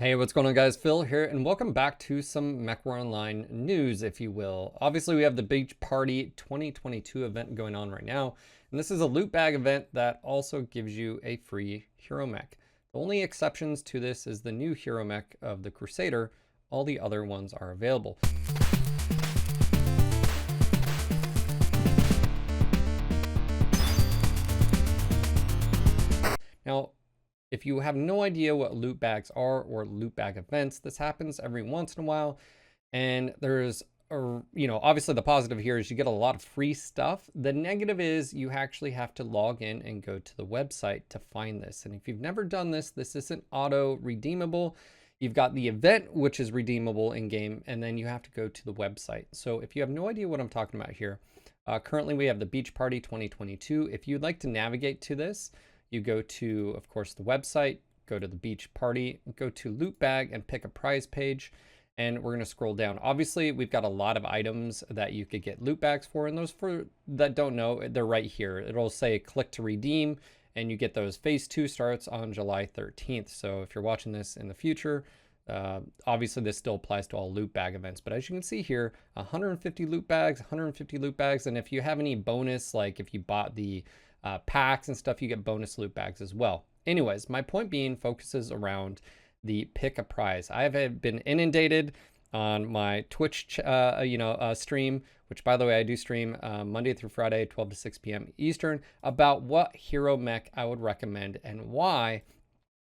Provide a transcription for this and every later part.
Hey, what's going on guys? Phil here, and welcome back to some Mechwarrior Online news, if you will. Obviously, we have the Beach Party 2022 event going on right now, and this is a loot bag event that also gives you a free hero mech. The only exceptions to this is the new hero mech of the Crusader. All the other ones are available. Now, if you have no idea what loot bags are or loot bag events, this happens every once in a while. And there's, obviously the positive here is you get a lot of free stuff. The negative is you actually have to log in and go to the website to find this. And if you've never done this, this isn't auto redeemable. You've got the event, which is redeemable in game, and then you have to go to the website. So if you have no idea what I'm talking about here, currently we have the Beach Party 2022. If you'd like to navigate to this, you go to, of course, the website, go to the Beach Party, go to Loot Bag and pick a prize page. And we're going to scroll down. Obviously, we've got a lot of items that you could get loot bags for. And those for that don't know, they're right here. It'll say click to redeem. And you get those. Phase 2 starts on July 13th. So if you're watching this in the future, obviously this still applies to all loot bag events. But as you can see here, 150 loot bags, 150 loot bags. And if you have any bonus, like if you bought the packs and stuff, you get bonus loot bags as well. Anyways, my point being focuses around the pick a prize. I have been inundated on my Twitch stream, which by the way I do stream Monday through Friday 12 to 6 p.m. Eastern, about what hero mech I would recommend and why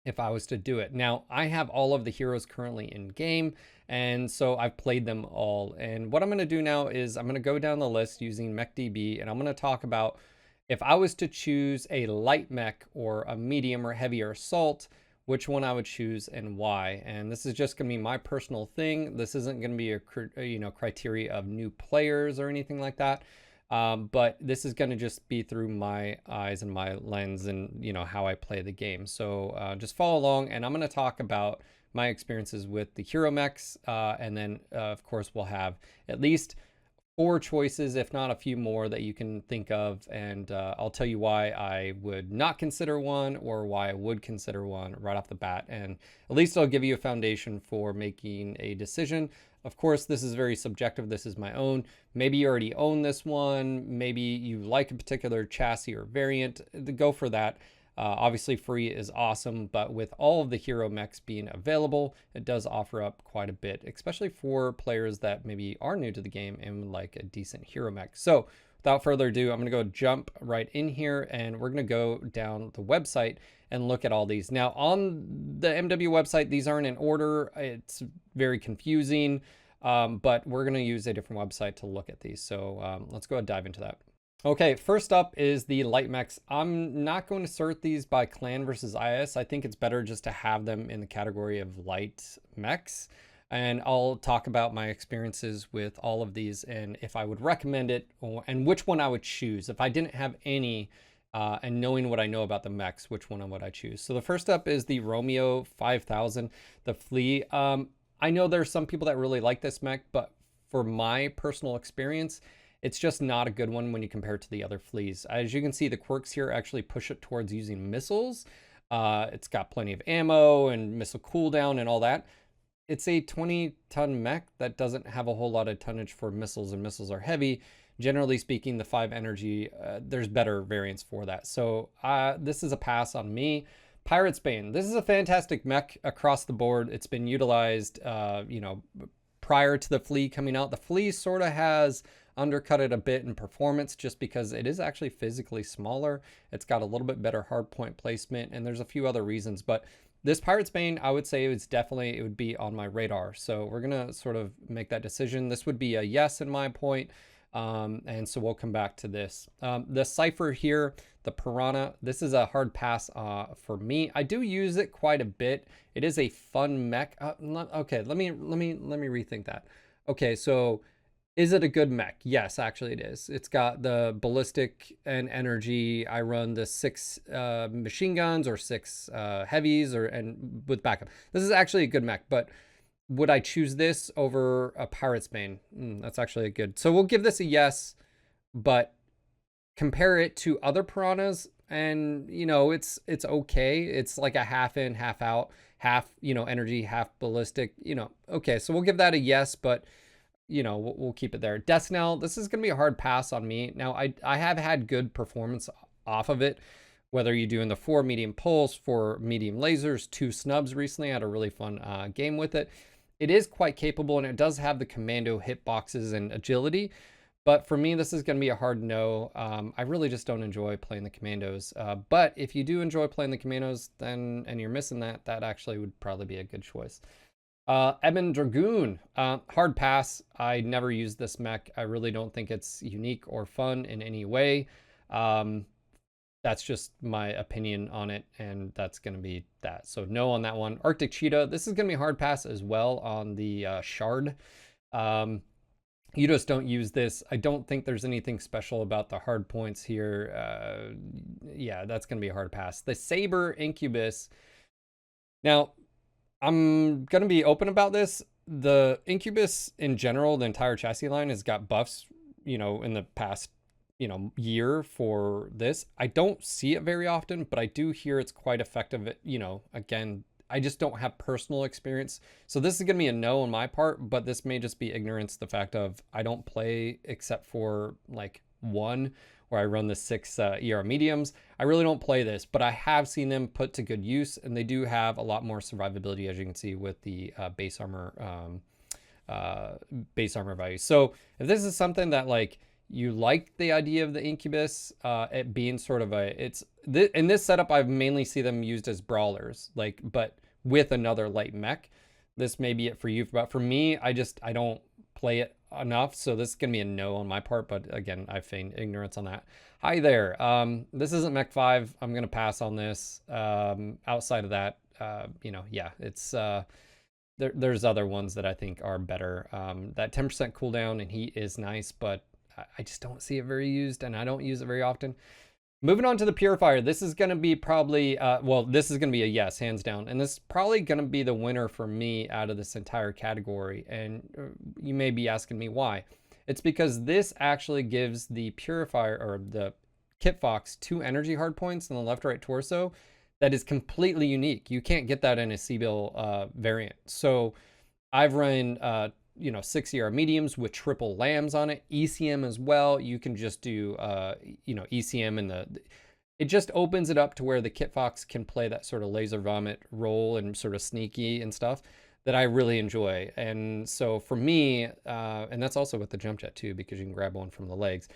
if I was to do it. Now, I have all of the heroes currently in game, and so I've played them all. And what I'm going to do now is I'm going to go down the list using MechDB, and I'm going to talk about if I was to choose a light mech or a medium or heavier assault, which one I would choose and why. And this is just going to be my personal thing. This isn't going to be a criteria of new players or anything like that. But this is going to just be through my eyes and my lens and how I play the game. So just follow along, and I'm going to talk about my experiences with the hero mechs, and then of course we'll have at least 4 choices, if not a few more, that you can think of, and I'll tell you why I would not consider one or why I would consider one right off the bat, and at least I'll give you a foundation for making a decision. Of course, this is very subjective. This is my own. Maybe you already own this one. Maybe you like a particular chassis or variant. Go for that. Obviously, free is awesome, but with all of the hero mechs being available, it does offer up quite a bit, especially for players that maybe are new to the game and would like a decent hero mech. So without further ado, I'm going to go jump right in here, and we're going to go down the website and look at all these. Now, on the MW website, these aren't in order. It's very confusing, but we're going to use a different website to look at these. So let's go ahead and dive into that. Okay, first up is the light mechs. I'm not going to sort these by clan versus IS. I think it's better just to have them in the category of light mechs. And I'll talk about my experiences with all of these and if I would recommend it and which one I would choose. If I didn't have any, and knowing what I know about the mechs, which one would I choose? So the first up is the Romeo 5000, the Flea. I know there's some people that really like this mech, but for my personal experience, it's just not a good one when you compare it to the other fleas. As you can see, the quirks here actually push it towards using missiles. It's got plenty of ammo and missile cooldown and all that. It's a 20-ton mech that doesn't have a whole lot of tonnage for missiles, and missiles are heavy. Generally speaking, the 5 energy, there's better variants for that. So this is a pass on me. Pirate's Bane. This is a fantastic mech across the board. It's been utilized, prior to the Flea coming out. The Flea sort of has undercut it a bit in performance just because it is actually physically smaller. It's got a little bit better hardpoint placement, and there's a few other reasons, but this Pirate's Bane, I would say it would be on my radar. So we're gonna sort of make that decision. This would be a yes in my point. And so we'll come back to this. The Cypher here, the Piranha, this is a hard pass for me. I do use it quite a bit. It is a fun mech. Okay, let me rethink that. Okay, so is it a good mech? Yes, actually it is. It's got the ballistic and energy. I run the 6 machine guns or 6 heavies and with backup. This is actually a good mech, but would I choose this over a Pirate's Bane? That's actually a good. So we'll give this a yes, but compare it to other Piranhas, and it's okay. It's like a half in, half out. half, energy, half ballistic, okay, so we'll give that a yes, but we'll keep it there. Desnell, this is going to be a hard pass on me. Now, I have had good performance off of it, whether you're doing the 4 medium pulse, 4 medium lasers, 2 snubs recently. I had a really fun game with it. It is quite capable, and it does have the commando hitboxes and agility. But for me, this is going to be a hard no. I really just don't enjoy playing the commandos. But if you do enjoy playing the commandos, and you're missing that actually would probably be a good choice. Ebon Dragoon, hard pass. I never used this mech. I really don't think it's unique or fun in any way. That's just my opinion on it, and that's going to be that. So no on that one. Arctic Cheetah, this is going to be a hard pass as well on the Shard. You just don't use this. I don't think there's anything special about the hard points here. Yeah, that's going to be a hard pass. The Saber Incubus. Now, I'm going to be open about this. The Incubus in general, the entire chassis line has got buffs, in the past, year for this. I don't see it very often, but I do hear it's quite effective. Again, I just don't have personal experience. So this is going to be a no on my part, but this may just be ignorance. The fact of I don't play except for like one where I run the 6 ER mediums. I really don't play this, but I have seen them put to good use, and they do have a lot more survivability, as you can see with the base armor value. So if this is something that like you like the idea of the Incubus, it being sort of in this setup, I've mainly see them used as brawlers, but with another light mech. This may be it for you, but for me, I don't play it enough, so this is gonna be a no on my part. But again, I feign ignorance on that. Hi there. This isn't Mech 5. I'm gonna pass on this. Outside of that, yeah, it's there's other ones that I think are better. That 10% cooldown and heat is nice, but I just don't see it very used, and I don't use it very often. Moving on to the Purifier, this is going to be probably, this is going to be a yes, hands down. And this is probably going to be the winner for me out of this entire category. And you may be asking me why. It's because this actually gives the Purifier, or the Kit Fox, 2 energy hardpoints in the left-right torso that is completely unique. You can't get that in a C-Bill variant. So I've run 6 ER mediums with triple lambs on it, ECM as well. You can just do ECM, and it just opens it up to where the Kit Fox can play that sort of laser vomit role and sort of sneaky and stuff that I really enjoy. And so for me, and that's also with the jump jet too, because you can grab one from the legs.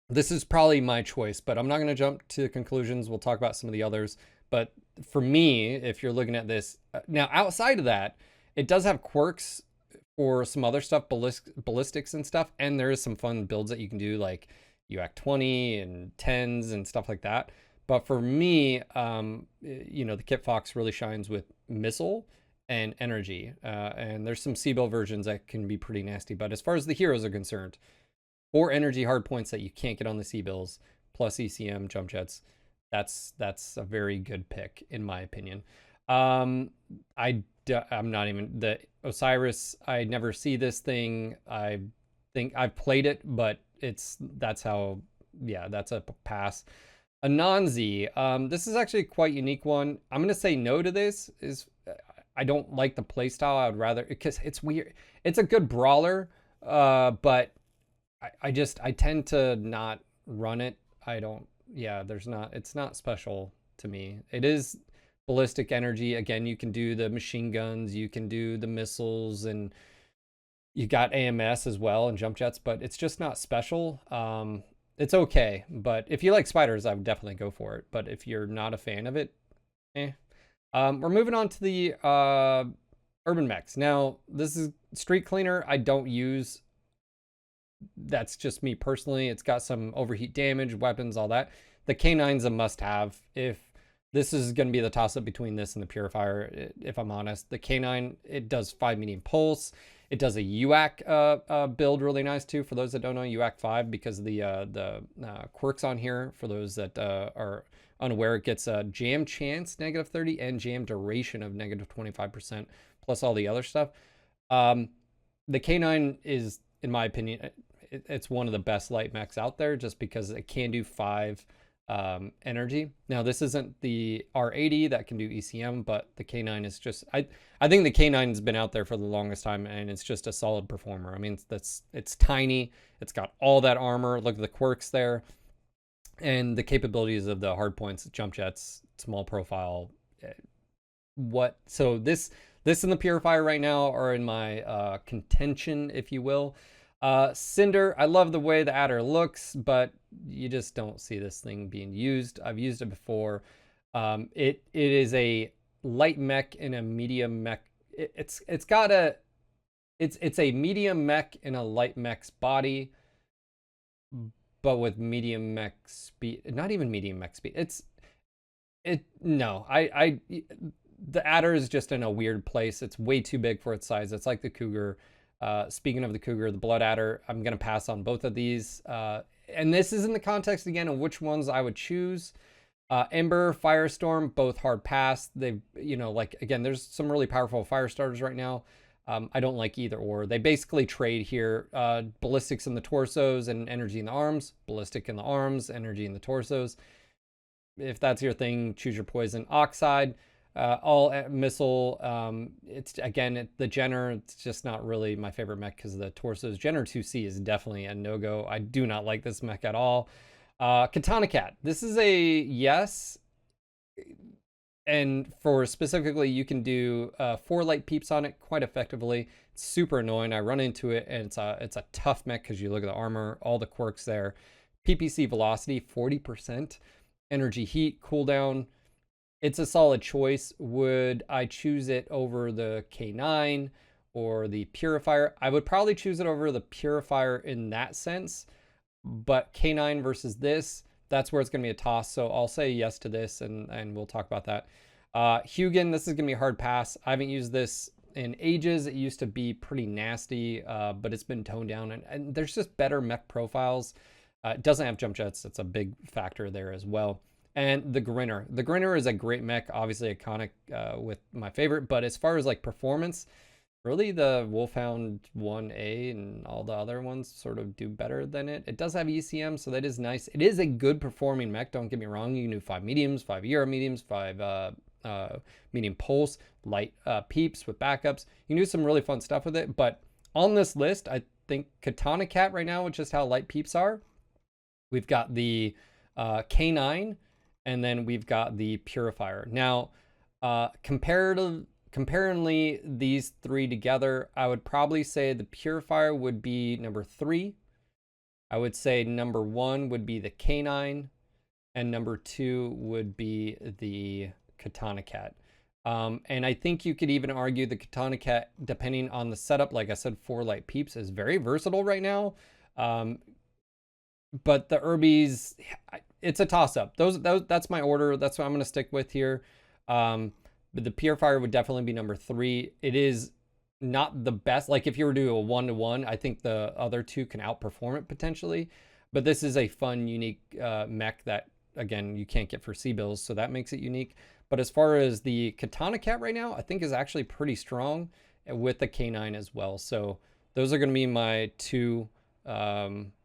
This is probably my choice, but I'm not going to jump to conclusions. We'll talk about some of the others. But for me, if you're looking at this now, outside of that, it does have quirks for some other stuff, ballistics and stuff, and there is some fun builds that you can do, like UAC 20 and 10s and stuff like that. But for me, the Kit Fox really shines with missile and energy, and there's some C-Bill versions that can be pretty nasty. But as far as the heroes are concerned, 4 energy hard points that you can't get on the C-Bills, plus ECM jump jets, that's a very good pick in my opinion. I'm not even the Osiris. I never see this thing. I think I've played it, but that's a pass. Anansi. This is actually a quite unique one. I'm gonna say no to this. I don't like the playstyle. I would rather, because it's weird. It's a good brawler, but I tend to not run it. It's not special to me. It is ballistic energy. Again, you can do the machine guns, you can do the missiles, and you got AMS as well and jump jets, but it's just not special. It's okay, but if you like spiders, I would definitely go for it. But if you're not a fan of it, we're moving on to the urban mechs. Now, this is street cleaner. I don't use. That's just me personally. It's got some overheat damage, weapons, all that. The K9's a must-have. If this is going to be the toss-up between this and the Purifier, if I'm honest. The K9, it does 5 medium pulse. It does a UAC build really nice too. For those that don't know, UAC 5, because of the quirks on here. For those that are unaware, it gets a jam chance -30 and jam duration of -25%, plus all the other stuff. The K9 is, in my opinion, it's one of the best light mechs out there, just because it can do 5 energy. Now, this isn't the R80 that can do ECM, but the K9 is just, I think the K9 has been out there for the longest time, and it's just a solid performer. I mean, it's tiny, it's got all that armor. Look at the quirks there, and the capabilities of the hard points, jump jets, small profile. So this and the Purifier right now are in my contention, if you will. Cinder, I love the way the adder looks, but you just don't see this thing being used. I've used it before. It is a light mech and a medium mech. It's a medium mech in a light mech's body, but with medium mech speed. Not even medium mech speed. No. The adder is just in a weird place. It's way too big for its size. It's like the Cougar. Speaking of the Cougar, the Blood Adder, I'm going to pass on both of these. And this is in the context, again, of which ones I would choose. Ember, Firestorm, both hard pass. They, like, again, there's some really powerful fire starters right now. I don't like either or. They basically trade here. Ballistics in the torsos and energy in the arms. Ballistic in the arms, energy in the torsos. If that's your thing, choose your poison. Oxide. All missile. It's again the Jenner. It's just not really my favorite mech because of the torsos. Jenner 2C is definitely a no-go. I do not like this mech at all. Katana Cat. This is a yes, and for specifically, you can do 4 light peeps on it quite effectively. It's super annoying. I run into it, and it's a tough mech because you look at the armor, all the quirks there. PPC velocity 40%, energy heat cooldown. It's a solid choice. Would I choose it over the K9 or the Purifier? I would probably choose it over the Purifier in that sense, but K9 versus this, that's where it's going to be a toss. So I'll say yes to this, and we'll talk about that. Hugin, this is going to be a hard pass. I haven't used this in ages. It used to be pretty nasty, but it's been toned down, and there's just better mech profiles. It doesn't have jump jets. That's a big factor there as well. And the Grinner. The Grinner is a great mech, obviously iconic with my favorite, but as far as like performance, really the Wolfhound 1A and all the other ones sort of do better than it. It does have ECM, so that is nice. It is a good performing mech, don't get me wrong. You can do 5 mediums, 5 Euro mediums, 5 medium pulse, light peeps with backups. You can do some really fun stuff with it, but on this list, I think Katana Cat right now, which is how light peeps are. We've got the K9, and then we've got the Purifier. Now, comparatively, these 3 together, I would probably say the Purifier would be number 3. I would say number 1 would be the K9, and number 2 would be the Katana Cat. And I think you could even argue the Katana Cat, depending on the setup, like I said, 4 light peeps is very versatile right now. But the Urbies, it's a toss-up. That's my order. That's what I'm going to stick with here. But the Purifier would definitely be number 3. It is not the best. Like if you were to do a 1-to-1, I think the other 2 can outperform it potentially. But this is a fun, unique mech that, again, you can't get for C-bills, so that makes it unique. But as far as the Katana Cat right now, I think is actually pretty strong with the K9 as well. So those are going to be my 2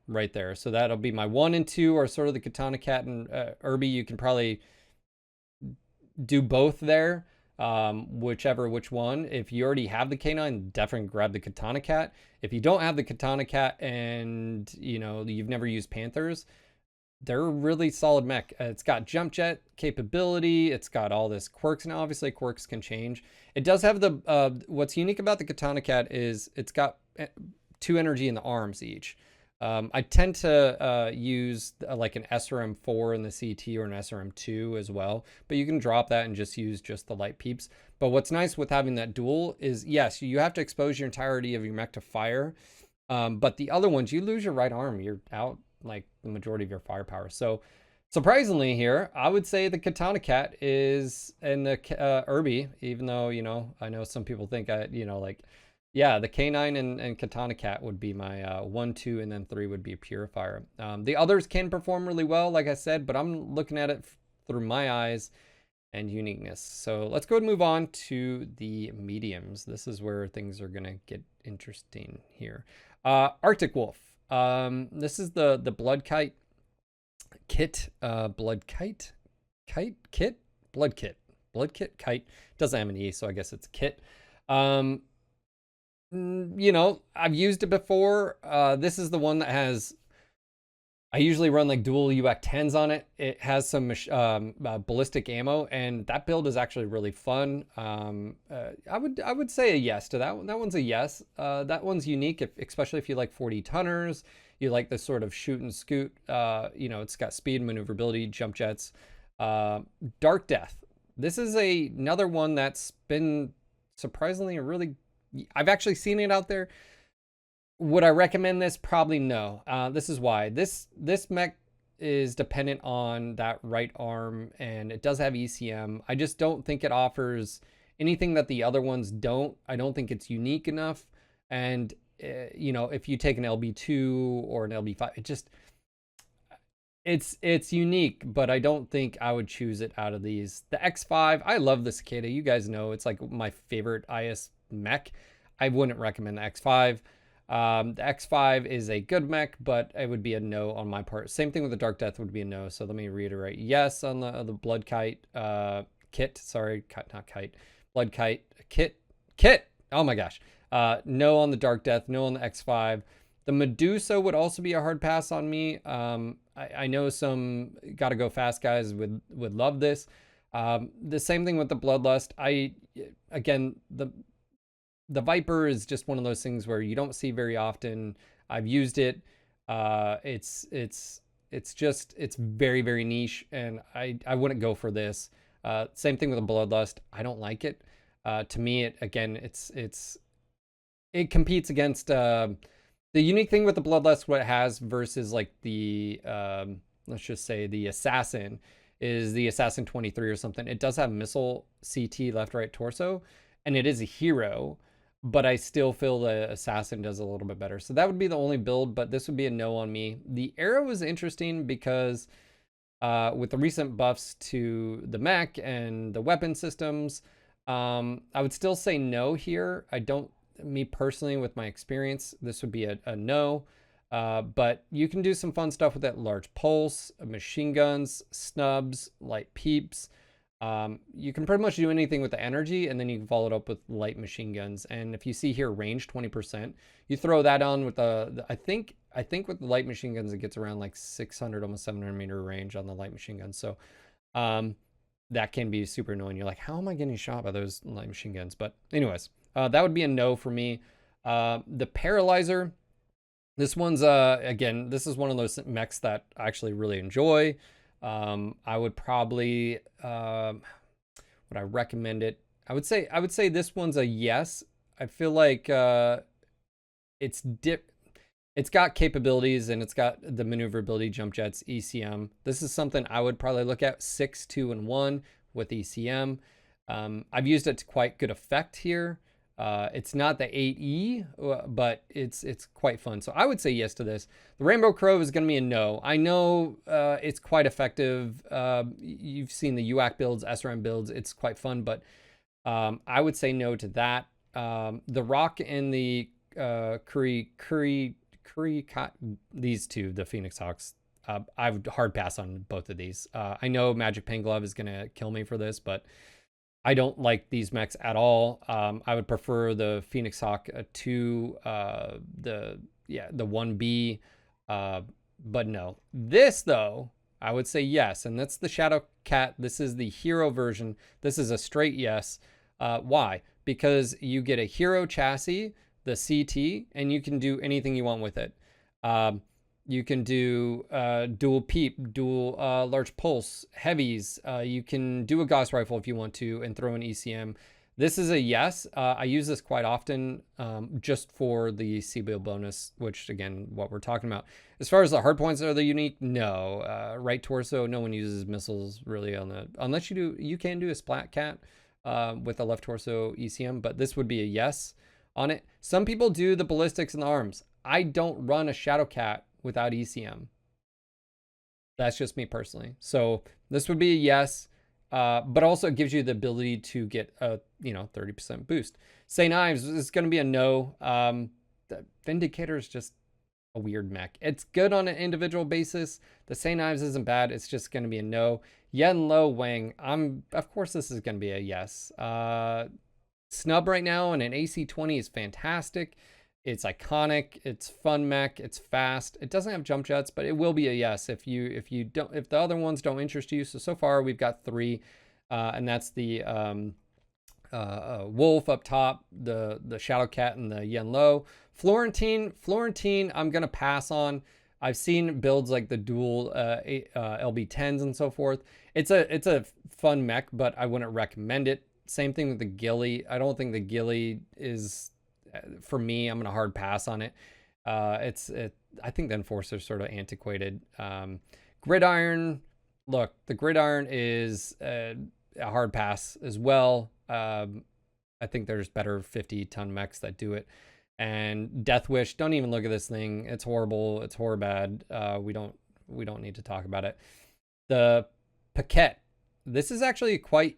right there. So that'll be my 1 and 2 are sort of the Katana Cat and Irby. You can probably do both there, which one. If you already have the K9, definitely grab the Katana Cat. If you don't have the Katana Cat and you've never used Panthers, they're a really solid mech. It's got jump jet capability. It's got all this quirks, and obviously quirks can change. It does have the what's unique about the Katana Cat is it's got 2 energy in the arms each. I tend to use like an SRM4 in the CT or an SRM2 as well, but you can drop that and just use just the light peeps. But what's nice with having that dual is, yes, you have to expose your entirety of your mech to fire, but the other ones, you lose your right arm, you're out like the majority of your firepower. So surprisingly here, I would say the Katana Cat is in the Irby, even though, I know some people think yeah, the K9 and Katana Cat would be my 1, 2, and then 3 would be a Purifier. The others can perform really well, like I said, but I'm looking at it through my eyes and uniqueness. So let's go and move on to the mediums. This is where things are going to get interesting here. Arctic Wolf. This is the Blood Kite. Kit, blood kite, kit, blood kit, kite. Doesn't have an E, so I guess it's kit. You know, I've used it before. This is the one that has, I usually run like dual UAC 10s on it. It has some ballistic ammo, and that build is actually really fun. I would say a yes to that one. That one's a yes. That one's unique, especially if you like 40 tonners. You like this sort of shoot and scoot. You know, it's got speed, maneuverability, jump jets. Dark Death. This is another one that's been surprisingly a really. I've actually seen it out there. Would I recommend this? Probably no. This is why. This mech is dependent on that right arm, and it does have ECM. I just don't think it offers anything that the other ones don't. I don't think it's unique enough. And you know, if you take an LB2 or an LB5, it just it's unique, but I don't think I would choose it out of these. The X5, I love the Cicada. You guys know it's like my favorite IS mech. I wouldn't recommend the X5. The X5 is a good mech, but it would be a no on my part. Same thing with the Dark Death would be a no. So let me reiterate. Yes on the Blood Kite kit. Sorry, not kite. Blood Kite kit. Oh my gosh. No on the Dark Death. No on the X5. The Medusa would also be a hard pass on me. I know some gotta go fast guys would love this. The same thing with the Bloodlust. Again, the Viper is just one of those things where you don't see very often. I've used it. It's very, very niche, and I wouldn't go for this. Same thing with the Bloodlust. I don't like it. To me, it competes against the unique thing with the Bloodlust, what it has versus like the let's just say the Assassin, is the Assassin 23 or something. It does have missile CT left, right, torso, and it is a hero, but I still feel the Assassin does a little bit better. So that would be the only build, but this would be a no on me. The Arrow is interesting because with the recent buffs to the mech and the weapon systems, I would still say no here. I don't, me personally, with my experience, this would be a no. But you can do some fun stuff with that. Large pulse, machine guns, snubs, light peeps. You can pretty much do anything with the energy, and then you can follow it up with light machine guns. And if you see here, range 20%, you throw that on with I think with the light machine guns, it gets around like 600, almost 700 meter range on the light machine guns. So that can be super annoying. You're like, how am I getting shot by those light machine guns? But anyways, that would be a no for me. The Paralyzer, this one's, again, this is one of those mechs that I actually really enjoy. I would probably, would I recommend it? I would say this one's a yes. I feel like it's got capabilities, and it's got the maneuverability, jump jets, ECM. This is something I would probably look at 6, 2, and 1 with ECM. I've used it to quite good effect here. It's not the 8E, but it's quite fun. So I would say yes to this. The Rainbow Crow is going to be a no. I know it's quite effective. You've seen the UAC builds, SRM builds. It's quite fun, but I would say no to that. The Rock and the these two, the Phoenix Hawks, I would hard pass on both of these. I know Magic Pain Glove is going to kill me for this, but I don't like these mechs at all. I would prefer the Phoenix Hawk to the 1B, but no. This, though, I would say yes, and that's the Shadow Cat. This is the hero version. This is a straight yes. Why? Because you get a hero chassis, the CT, and you can do anything you want with it. You can do dual peep, dual large pulse, heavies. You can do a Gauss rifle if you want to, and throw an ECM. This is a yes. I use this quite often just for the C-Build bonus, which, again, what we're talking about. As far as the hard points, are they unique? No. Right torso, no one uses missiles really on the... Unless you do, you can do a Splat Cat with a left torso ECM, but this would be a yes on it. Some people do the ballistics and the arms. I don't run a Shadow Cat without ECM. That's just me personally. So this would be a yes, but also it gives you the ability to get a 30% boost. Say Knives is going to be a no. The Vindicator is just a weird mech. It's good on an individual basis. The St. Ives isn't bad. It's just going to be a no. Yen Lo Wang. Of course this is going to be a yes. Snub right now and an AC-20 is fantastic. It's iconic. It's fun mech. It's fast. It doesn't have jump jets, but it will be a yes if the other ones don't interest you. So far we've got 3, and that's the Wolf up top, the Shadow Cat, and the Yen Lo. Florentine, I'm gonna pass on. I've seen builds like the dual LB10s and so forth. It's a fun mech, but I wouldn't recommend it. Same thing with the Ghillie. I don't think the Ghillie is, for me, I'm going to hard pass on it. I think the Enforcer's sort of antiquated. Gridiron, look, the Gridiron is a hard pass as well. I think there's better 50-ton mechs that do it. And Death Wish, don't even look at this thing. It's horrible. It's bad. We don't need to talk about it. The Paquette. This is actually quite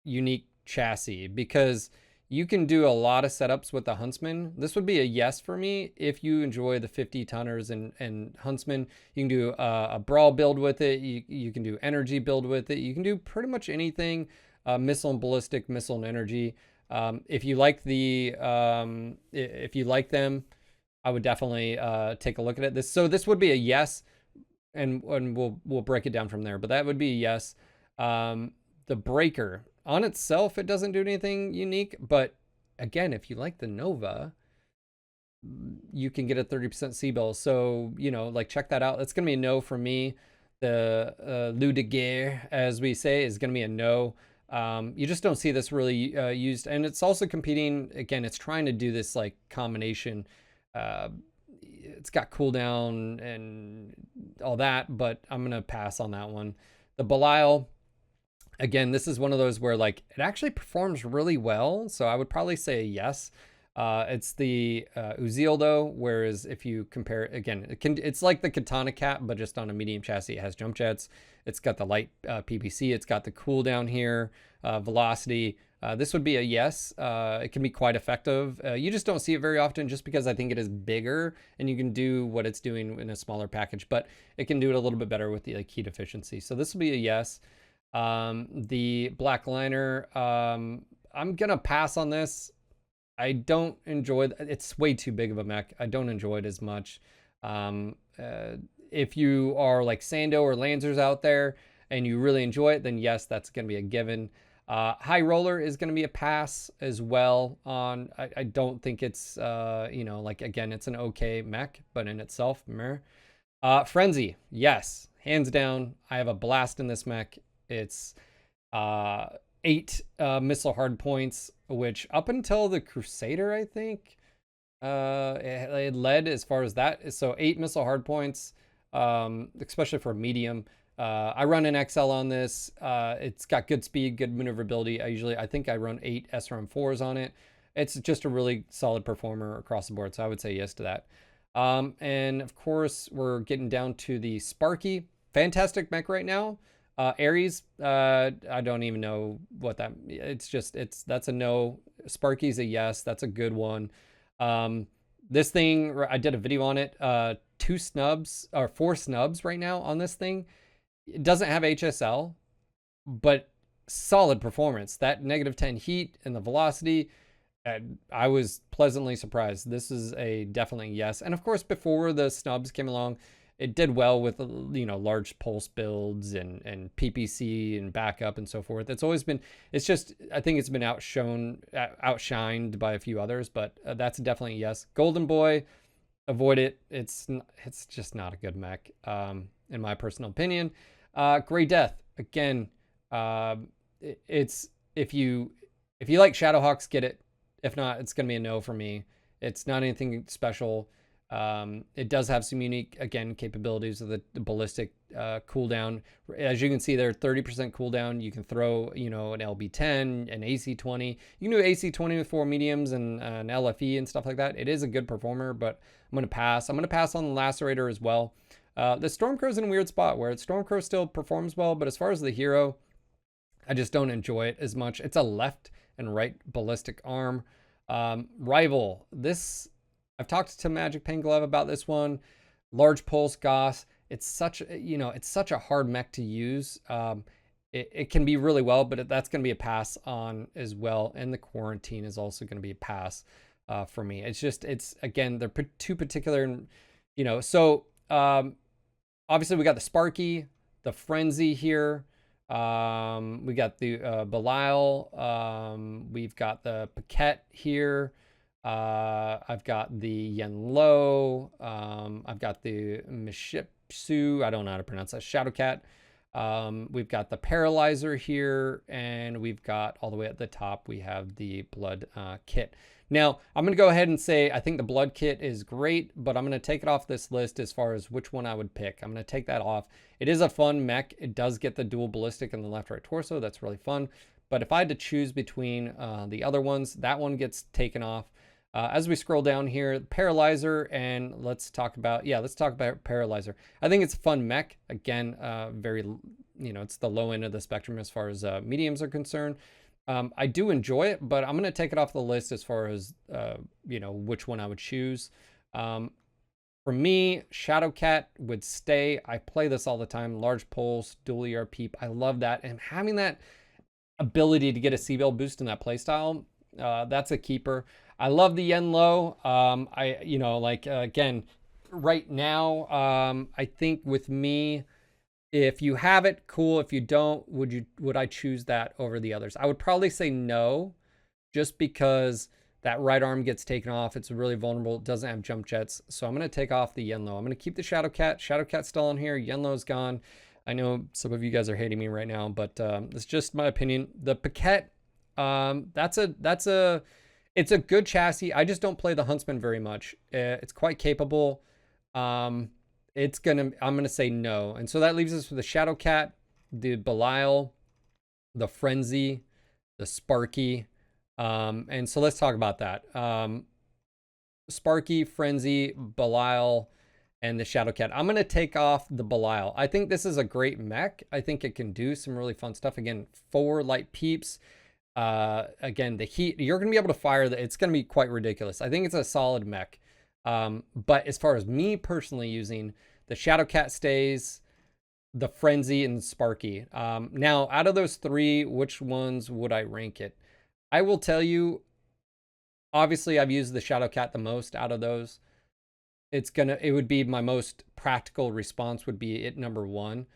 unique chassis because you can do a lot of setups with the Huntsman. This would be a yes for me if you enjoy the 50-tonners and Huntsman. You can do a brawl build with it. You can do energy build with it. You can do pretty much anything, missile and ballistic, missile and energy. If you like if you like them, I would definitely take a look at it. This would be a yes, and we'll break it down from there. But that would be a yes. The Breaker. On itself, it doesn't do anything unique, but again, if you like the Nova, you can get a 30% C-bill. So, like, check that out. That's going to be a no for me. The Loup de Guerre, as we say, is going to be a no. You just don't see this really used. And it's also competing, again, it's trying to do this, like, combination. It's got cooldown and all that, but I'm going to pass on that one. The Belial. Again, this is one of those where, like, it actually performs really well, so I would probably say yes. It's the Uzil, though, whereas if you compare it, again, it's like the Katana Cat, but just on a medium chassis. It has jump jets. It's got the light PPC. It's got the cooldown here, velocity. This would be a yes. It can be quite effective. You just don't see it very often just because I think it is bigger, and you can do what it's doing in a smaller package, but it can do it a little bit better with the heat efficiency. So this will be a yes. The Black Liner, I'm gonna pass on this. I don't enjoy it's way too big of a mech. I don't enjoy it as much. If you are like Sando or Lancers out there and you really enjoy it, then yes, that's gonna be a given. High Roller is gonna be a pass as well. I don't think it's like, again, it's an okay mech, but in itself, meh. Frenzy, yes, hands down. I have a blast in this mech. It's 8 missile hard points, which up until the Crusader, I think, it led as far as that. So 8 missile hard points, especially for medium. I run an XL on this. It's got good speed, good maneuverability. I think I run 8 SRM4s on it. It's just a really solid performer across the board. So I would say yes to that. And of course, we're getting down to the Sparky. Fantastic mech right now. Ares, I don't even know what that, that's a no. Sparky's a yes. That's a good one. This thing, I did a video on it. 4 snubs right now on this thing. It doesn't have HSL, but solid performance. That -10 heat and the velocity, I was pleasantly surprised. This is a definitely yes. And of course, before the snubs came along, it did well with, large pulse builds and PPC and backup and so forth. It's always been, I think it's been outshined by a few others, but that's definitely a yes. Golden Boy, avoid it. It's just not a good mech, in my personal opinion. Gray Death, again, it's, if you like Shadowhawks, get it. If not, it's going to be a no for me. It's not anything special. It does have some unique, again, capabilities of the ballistic cooldown. As you can see there, 30% cooldown. You can throw, an LB10, an AC-20. You can do AC-20 with 4 mediums and an LFE and stuff like that. It is a good performer, but I'm going to pass. I'm going to pass on the Lacerator as well. The Stormcrow's in a weird spot where Stormcrow still performs well, but as far as the hero, I just don't enjoy it as much. It's a left and right ballistic arm. Rival, this I've talked to Magic Pen Glove about this one. Large Pulse Goss. It's such, it's such a hard mech to use. It can be really well, but that's going to be a pass on as well. And the Quarantine is also going to be a pass for me. It's again, they're too particular. So obviously we got the Sparky, the Frenzy here. We got the Belial. We've got the Paquette here. I've got the Yen Lo. I've got the Mishipsu. I don't know how to pronounce that. Shadowcat. We've got the Paralyzer here, and we've got all the way at the top, we have the Blood Kit. Now, I'm going to go ahead and say I think the Blood Kit is great, but I'm going to take it off this list as far as which one I would pick. I'm going to take that off. It is a fun mech. It does get the dual ballistic in the left-right torso. That's really fun. But if I had to choose between the other ones, that one gets taken off. As we scroll down here, Paralyzer, and let's talk about Paralyzer. I think it's a fun mech. Again, very, it's the low end of the spectrum as far as mediums are concerned. I do enjoy it, but I'm going to take it off the list as far as, which one I would choose. For me, Shadowcat would stay. I play this all the time. Large Pulse, dual ERP. I love that. And having that ability to get a C-Build boost in that playstyle, that's a keeper. I love the Yen Lo. Again, right now, I think with me, if you have it, cool. If you don't, would I choose that over the others? I would probably say no, just because that right arm gets taken off. It's really vulnerable. It doesn't have jump jets. So I'm going to take off the Yen Lo. I'm going to keep the Shadowcat. Shadowcat's still on here. Yen Lo's gone. I know some of you guys are hating me right now, but it's just my opinion. The Paquette, it's a good chassis. I just don't play the Huntsman very much. It's quite capable. I'm gonna say no. And so that leaves us with the Shadowcat, the Belial, the Frenzy, the Sparky. And so let's talk about that. Sparky, Frenzy, Belial, and the Shadowcat. I'm gonna take off the Belial. I think this is a great mech. I think it can do some really fun stuff. Again, 4 light peeps. Again, the heat, you're gonna be able to fire it's gonna be quite ridiculous. I think it's a solid mech. But as far as me personally using, the Shadowcat stays, the Frenzy, and the Sparky. Now, out of those 3, which ones would I rank it? I will tell you, obviously I've used the Shadowcat the most out of those. It would be my most practical response, would be it number 1.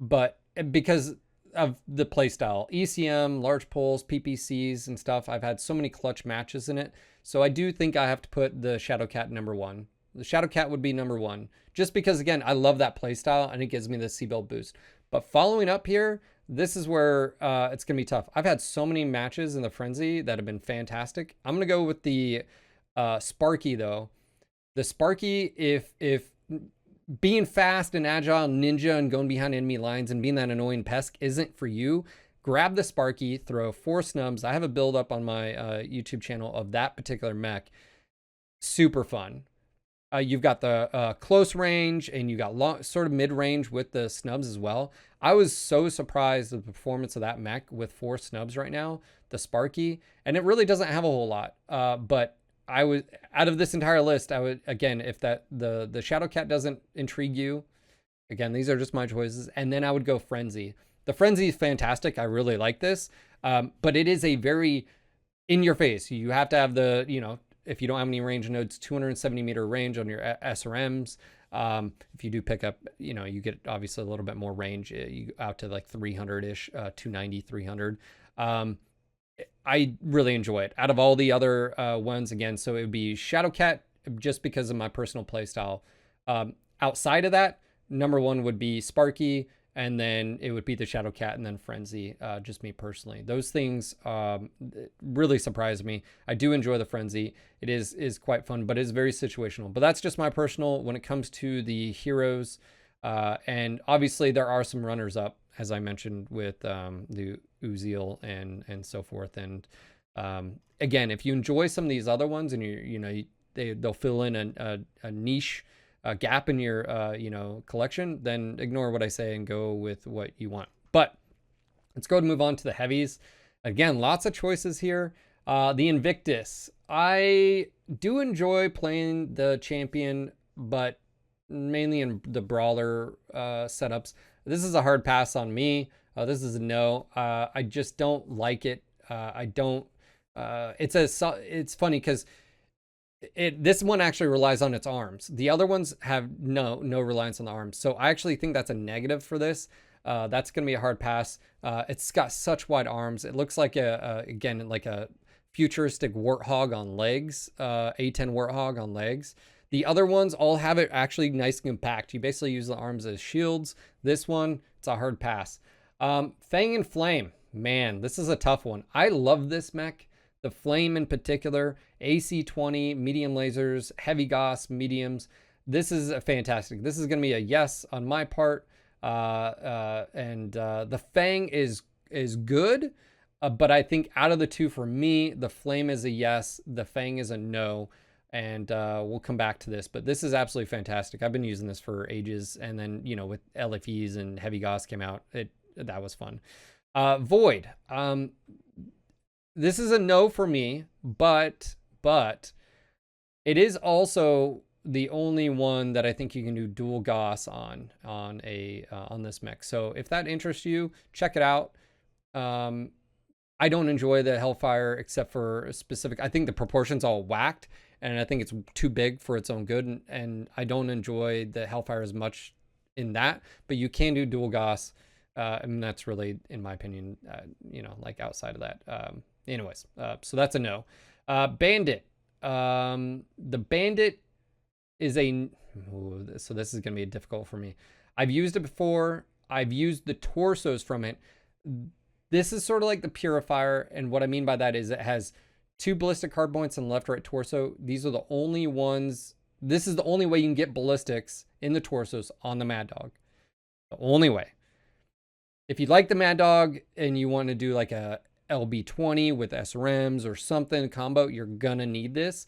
But because of the playstyle, ECM, large pulls, PPCs and stuff, I've had so many clutch matches in it. So I do think I have to put the Shadowcat number 1. The Shadowcat would be number 1, just because, again, I love that playstyle and it gives me the C-Build boost. But following up here, this is where it's going to be tough. I've had so many matches in the Frenzy that have been fantastic. I'm going to go with the Sparky, though. The Sparky, if being fast and agile, ninja, and going behind enemy lines and being that annoying pest isn't for you, grab the Sparky, throw 4 snubs. I have a build up on my YouTube channel of that particular mech. Super fun. You've got the close range, and you got long, sort of mid range with the snubs as well. I was so surprised at the performance of that mech with 4 snubs right now, the Sparky, and it really doesn't have a whole lot. But I was, out of this entire list, I would, again, if the Shadowcat doesn't intrigue you, again, these are just my choices, and then I would go Frenzy. The Frenzy is fantastic. I really like this, but it is a very in your face. You have to have the, if you don't have any range nodes, 270 meter range on your SRMs. If you do pick up, you get obviously a little bit more range, you out to like 300-ish, 290, 300. I really enjoy it. Out of all the other ones, again, so it would be Shadowcat, just because of my personal play style. Outside of that, number 1 would be Sparky, and then it would be the Shadowcat, and then Frenzy, just me personally. Those things really surprise me. I do enjoy the Frenzy. It is quite fun, but it's very situational. But that's just my personal, when it comes to the heroes. And obviously there are some runners up, as I mentioned, with the Uziel and so forth. And again, if you enjoy some of these other ones, and they'll fill in a niche gap in your collection, then ignore what I say and go with what you want. But let's go and move on to the heavies. Again, lots of choices here. The Invictus. I do enjoy playing the champion, but mainly in the brawler setups. This is a hard pass on me. This is a no. I just don't like it. I don't. It's funny because this one actually relies on its arms. The other ones have no reliance on the arms. So I actually think that's a negative for this. That's going to be a hard pass. It's got such wide arms. It looks like again like a futuristic warthog on legs. A10 warthog on legs. The other ones all have it actually nice and compact. You basically use the arms as shields. This one, it's a hard pass. Fang and Flame. Man, this is a tough one. I love this mech. The Flame in particular, AC-20, medium lasers, heavy Gauss, mediums. This is a fantastic. This is going to be a yes on my part. The Fang is good, but I think out of the two for me, the Flame is a yes, the Fang is a no. And we'll come back to this, but this is absolutely fantastic. I've been using this for ages, and then with LFEs and heavy Gauss came out, that was fun. Void. This is a no for me, but it is also the only one that I think you can do dual Gauss on this mech. So if that interests you, check it out. I don't enjoy the Hellfire except for specific. I think the proportions all whacked, and I think it's too big for its own good. And I don't enjoy the Hellfire as much in that, but you can do dual Gauss. And that's really, in my opinion, like outside of that. Anyways, so that's a no. Bandit. The Bandit is so this is going to be difficult for me. I've used it before. I've used the torsos from it. This is sort of like the Purifier, and what I mean by that is it has 2 ballistic hard points and left-right torso. These are the only ones. This is the only way you can get ballistics in the torsos on the Mad Dog. The only way. If you like the Mad Dog and you want to do like a LB20 with SRMs or something combo, you're gonna need this.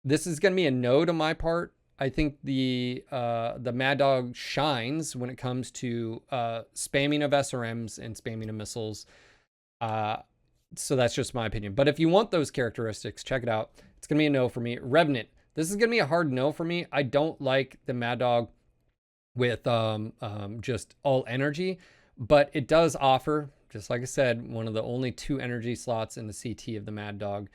This is gonna be a no to my part. I think the Mad Dog shines when it comes to spamming of SRMs and spamming of missiles. So that's just my opinion. But if you want those characteristics, check it out. It's gonna be a no for me. Revenant. This is gonna be a hard no for me. I don't like the Mad Dog with just all energy, but it does offer, just like I said, one of the only 2 energy slots in the CT of the Mad Dog.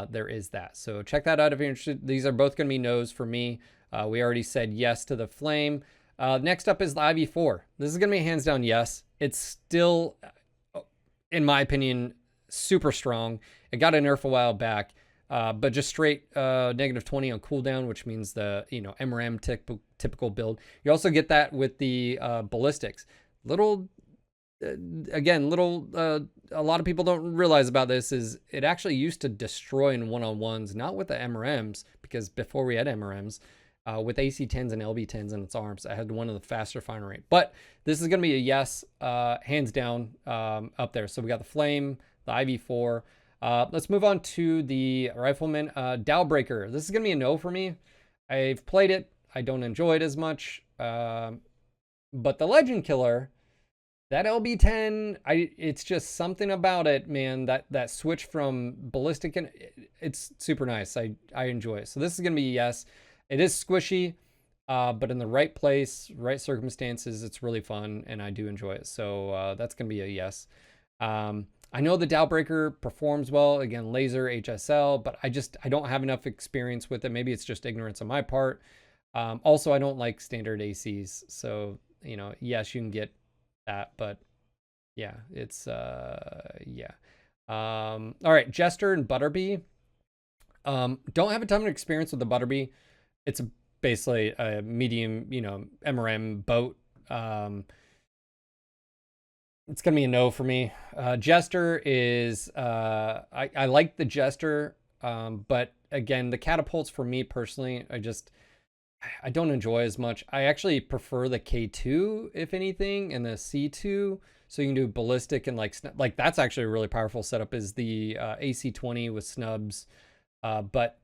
There is that. So check that out if you're interested. These are both going to be no's for me. We already said yes to the Flame. Next up is the IV4. This is going to be a hands down yes. It's still, in my opinion, super strong. It got a nerf a while back, but just straight -20 on cooldown, which means the MRM typical build. You also get that with the ballistics. A lot of people don't realize about this is it actually used to destroy in one-on-ones, not with the MRMs, because before we had MRMs, with AC-10s and LB-10s in its arms, it had one of the faster fire rate. But this is going to be a yes, hands down, up there. So we got the Flame, the IV4. Let's move on to the Rifleman. Dowbreaker. This is going to be a no for me. I've played it. I don't enjoy it as much. But the Legend Killer, that LB10, it's just something about it, man. That switch from ballistic, and it's super nice. I enjoy it. So this is gonna be a yes. It is squishy, but in the right place, right circumstances, it's really fun, and I do enjoy it. So that's gonna be a yes. I know the Dowbreaker performs well, again, laser, HSL, but I don't have enough experience with it. Maybe it's just ignorance on my part. Also, I don't like standard ACs, so yes, you can get that, but yeah, it's yeah. All right, Jester and Butterbee. Don't have a ton of experience with the Butterbee. It's basically a medium, MRM boat. It's gonna be a no for me. Jester is I like the Jester, but again, the catapults for me personally, I don't enjoy as much. I actually prefer the K2, if anything, and the C2. So you can do ballistic and like that's actually a really powerful setup is the AC-20 with snubs. But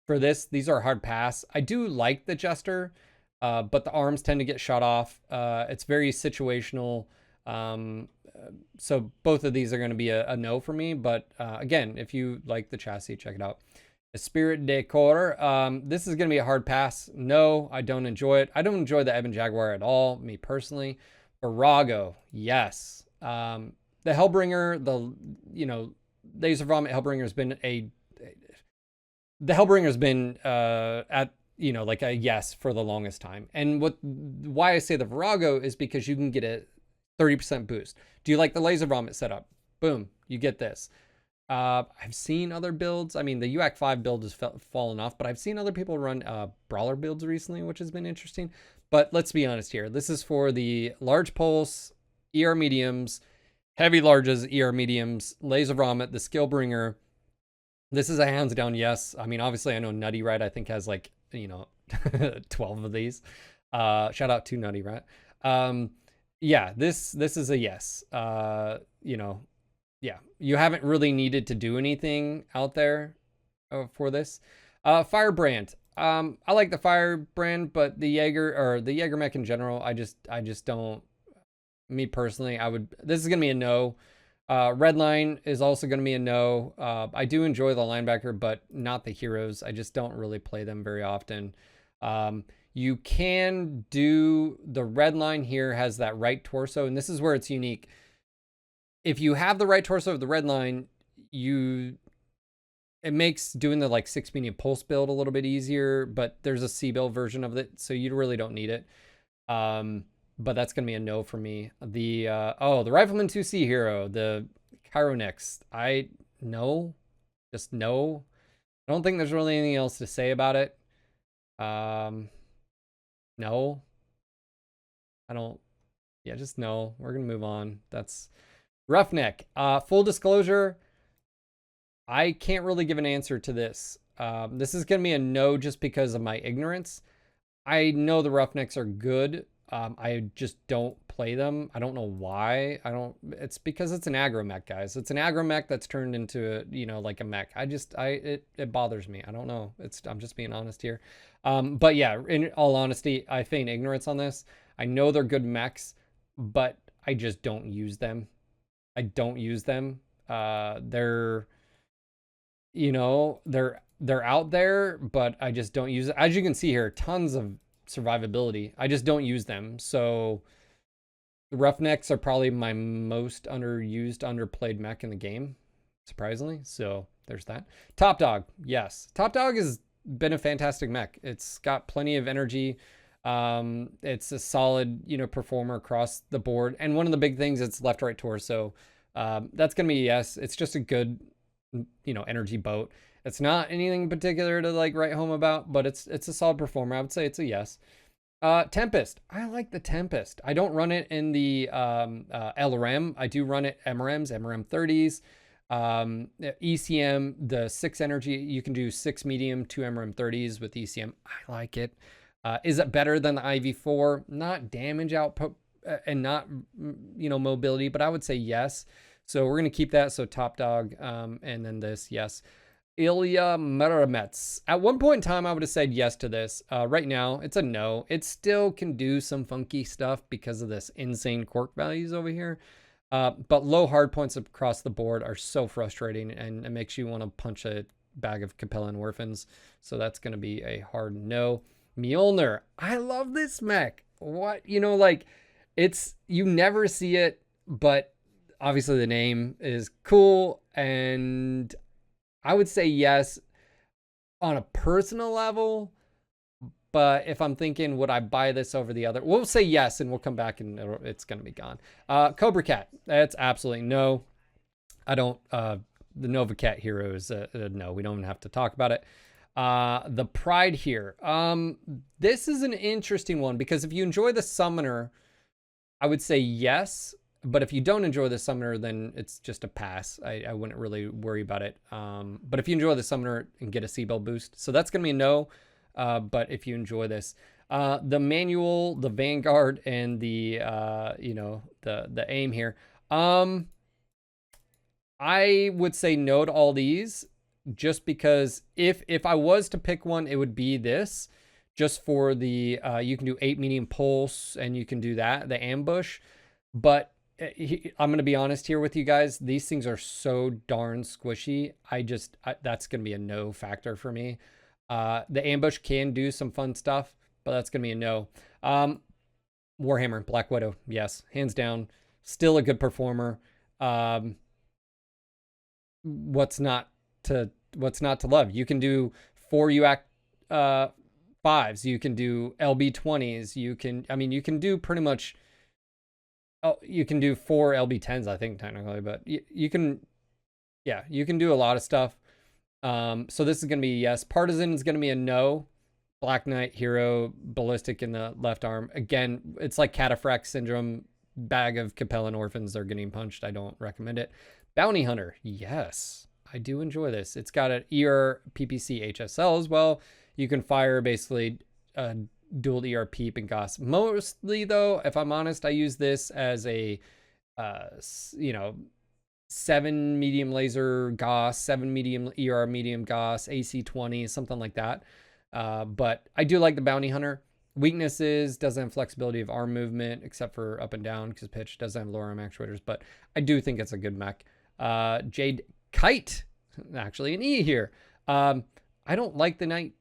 for these are a hard pass. I do like the Jester, but the arms tend to get shot off. It's very situational. So both of these are going to be a no for me. But again, if you like the chassis, check it out. Spirit Decor. This is going to be a hard pass. No, I don't enjoy it. I don't enjoy the Ebon Jaguar at all, me personally. Virago, yes. The Hellbringer, Laser Vomit Hellbringer has been the Hellbringer's been at like a yes for the longest time. And why I say the Virago is because you can get a 30% boost. Do you like the Laser Vomit setup? Boom, you get this. I've seen other builds. I mean, the UAC 5 build has fallen off, but I've seen other people run brawler builds recently, which has been interesting. But let's be honest here. This is for the large pulse, ER mediums, heavy larges, ER mediums, Laser Vomit, the Skill Bringer. This is a hands down yes. I mean, obviously, I know Nutty Rat, I think, has 12 of these. Shout out to Nutty Rat. Yeah, this is a yes. Yeah, you haven't really needed to do anything out there for this. Firebrand. I like the Firebrand, but the Jaeger mech in general, I just don't. Me personally, this is gonna be a no. Redline is also gonna be a no. I do enjoy the linebacker, but not the heroes. I just don't really play them very often. You can do the Redline here has that right torso, and this is where it's unique. If you have the right torso of the Redline, it makes doing the 6 medium pulse build a little bit easier, but there's a C build version of it, so you really don't need it. But that's gonna be a no for me. The Rifleman 2C hero, the Chironex. Just no. I don't think there's really anything else to say about it. No. I don't. Yeah, just no. We're gonna move on. That's Roughneck. Full disclosure, I can't really give an answer to this. This is gonna be a no just because of my ignorance. I know the Roughnecks are good. I just don't play them. I don't know why. It's because it's an aggro mech, guys. It's an aggro mech that's turned into like a mech. It bothers me. I don't know. I'm just being honest here. But yeah, in all honesty, I feign ignorance on this. I know they're good mechs, but I just don't use them. I don't use them. They're out there, but I just don't use it. As you can see here, tons of survivability. I just don't use them. So the Roughnecks are probably my most underused, underplayed mech in the game, surprisingly. So there's that. Top Dog, yes. Top Dog has been a fantastic mech. It's got plenty of energy. It's a solid, performer across the board. And one of the big things, it's left, right torso. That's gonna be yes. It's just a good, energy boat. It's not anything particular to write home about, but it's a solid performer. I would say it's a yes. Tempest. I like the Tempest. I don't run it in the LRM. I do run it MRMs, MRM 30s. ECM, the 6 energy. You can do 6 medium, 2 MRM 30s with ECM. I like it. Is it better than the IV4? Not damage output and not, mobility, but I would say yes. So we're going to keep that. So Top Dog, and then this, yes. Ilya Meramets. At one point in time, I would have said yes to this. Right now, it's a no. It still can do some funky stuff because of this insane quirk values over here. But low hard points across the board are so frustrating, and it makes you want to punch a bag of Capellan Orphans. So that's going to be a hard no. Mjolnir. I love this mech. What? You never see it, but obviously the name is cool, and I would say yes on a personal level, but if I'm thinking, would I buy this over the other? We'll say yes, and we'll come back and it's going to be gone. Cobra Cat. That's absolutely no. I don't. The Nova Cat hero is no. We don't even have to talk about it. The Pride here. This is an interesting one because if you enjoy the Summoner, I would say yes. But if you don't enjoy the Summoner, then it's just a pass. I wouldn't really worry about it. But if you enjoy the Summoner and get a C-Bell boost, so that's going to be a no. But if you enjoy this, the Manual, the Vanguard, and the the aim here, I would say no to all these, just because if I was to pick one, it would be this, just for the you can do 8 medium pulse and you can do that, the ambush, but I'm going to be honest here with you guys. These things are so darn squishy. That's going to be a no factor for me. The ambush can do some fun stuff, but that's going to be a no. Warhammer, Black Widow, yes, hands down. Still a good performer. What's not to love? You can do 4 UAC 5s. You can do LB 20s. You can do pretty much. Oh, you can do 4 LB 10s, I think, technically, but you can do a lot of stuff. So this is going to be a yes. Partisan is going to be a no. Black Knight, Hero, Ballistic in the left arm. Again, it's like Cataphract Syndrome, bag of Capellan Orphans. They're getting punched. I don't recommend it. Bounty Hunter, yes. I do enjoy this. It's got an ER PPC HSL as well. You can fire basically dual ER Peep and Goss. Mostly, though, if I'm honest, I use this as a, 7 medium laser Goss, 7 medium ER medium Goss, AC 20, something like that. But I do like the Bounty Hunter. Weaknesses, doesn't have flexibility of arm movement except for up and down because pitch doesn't have lower arm actuators, but I do think it's a good mech. Jade Kite, actually an E here. I don't like the Night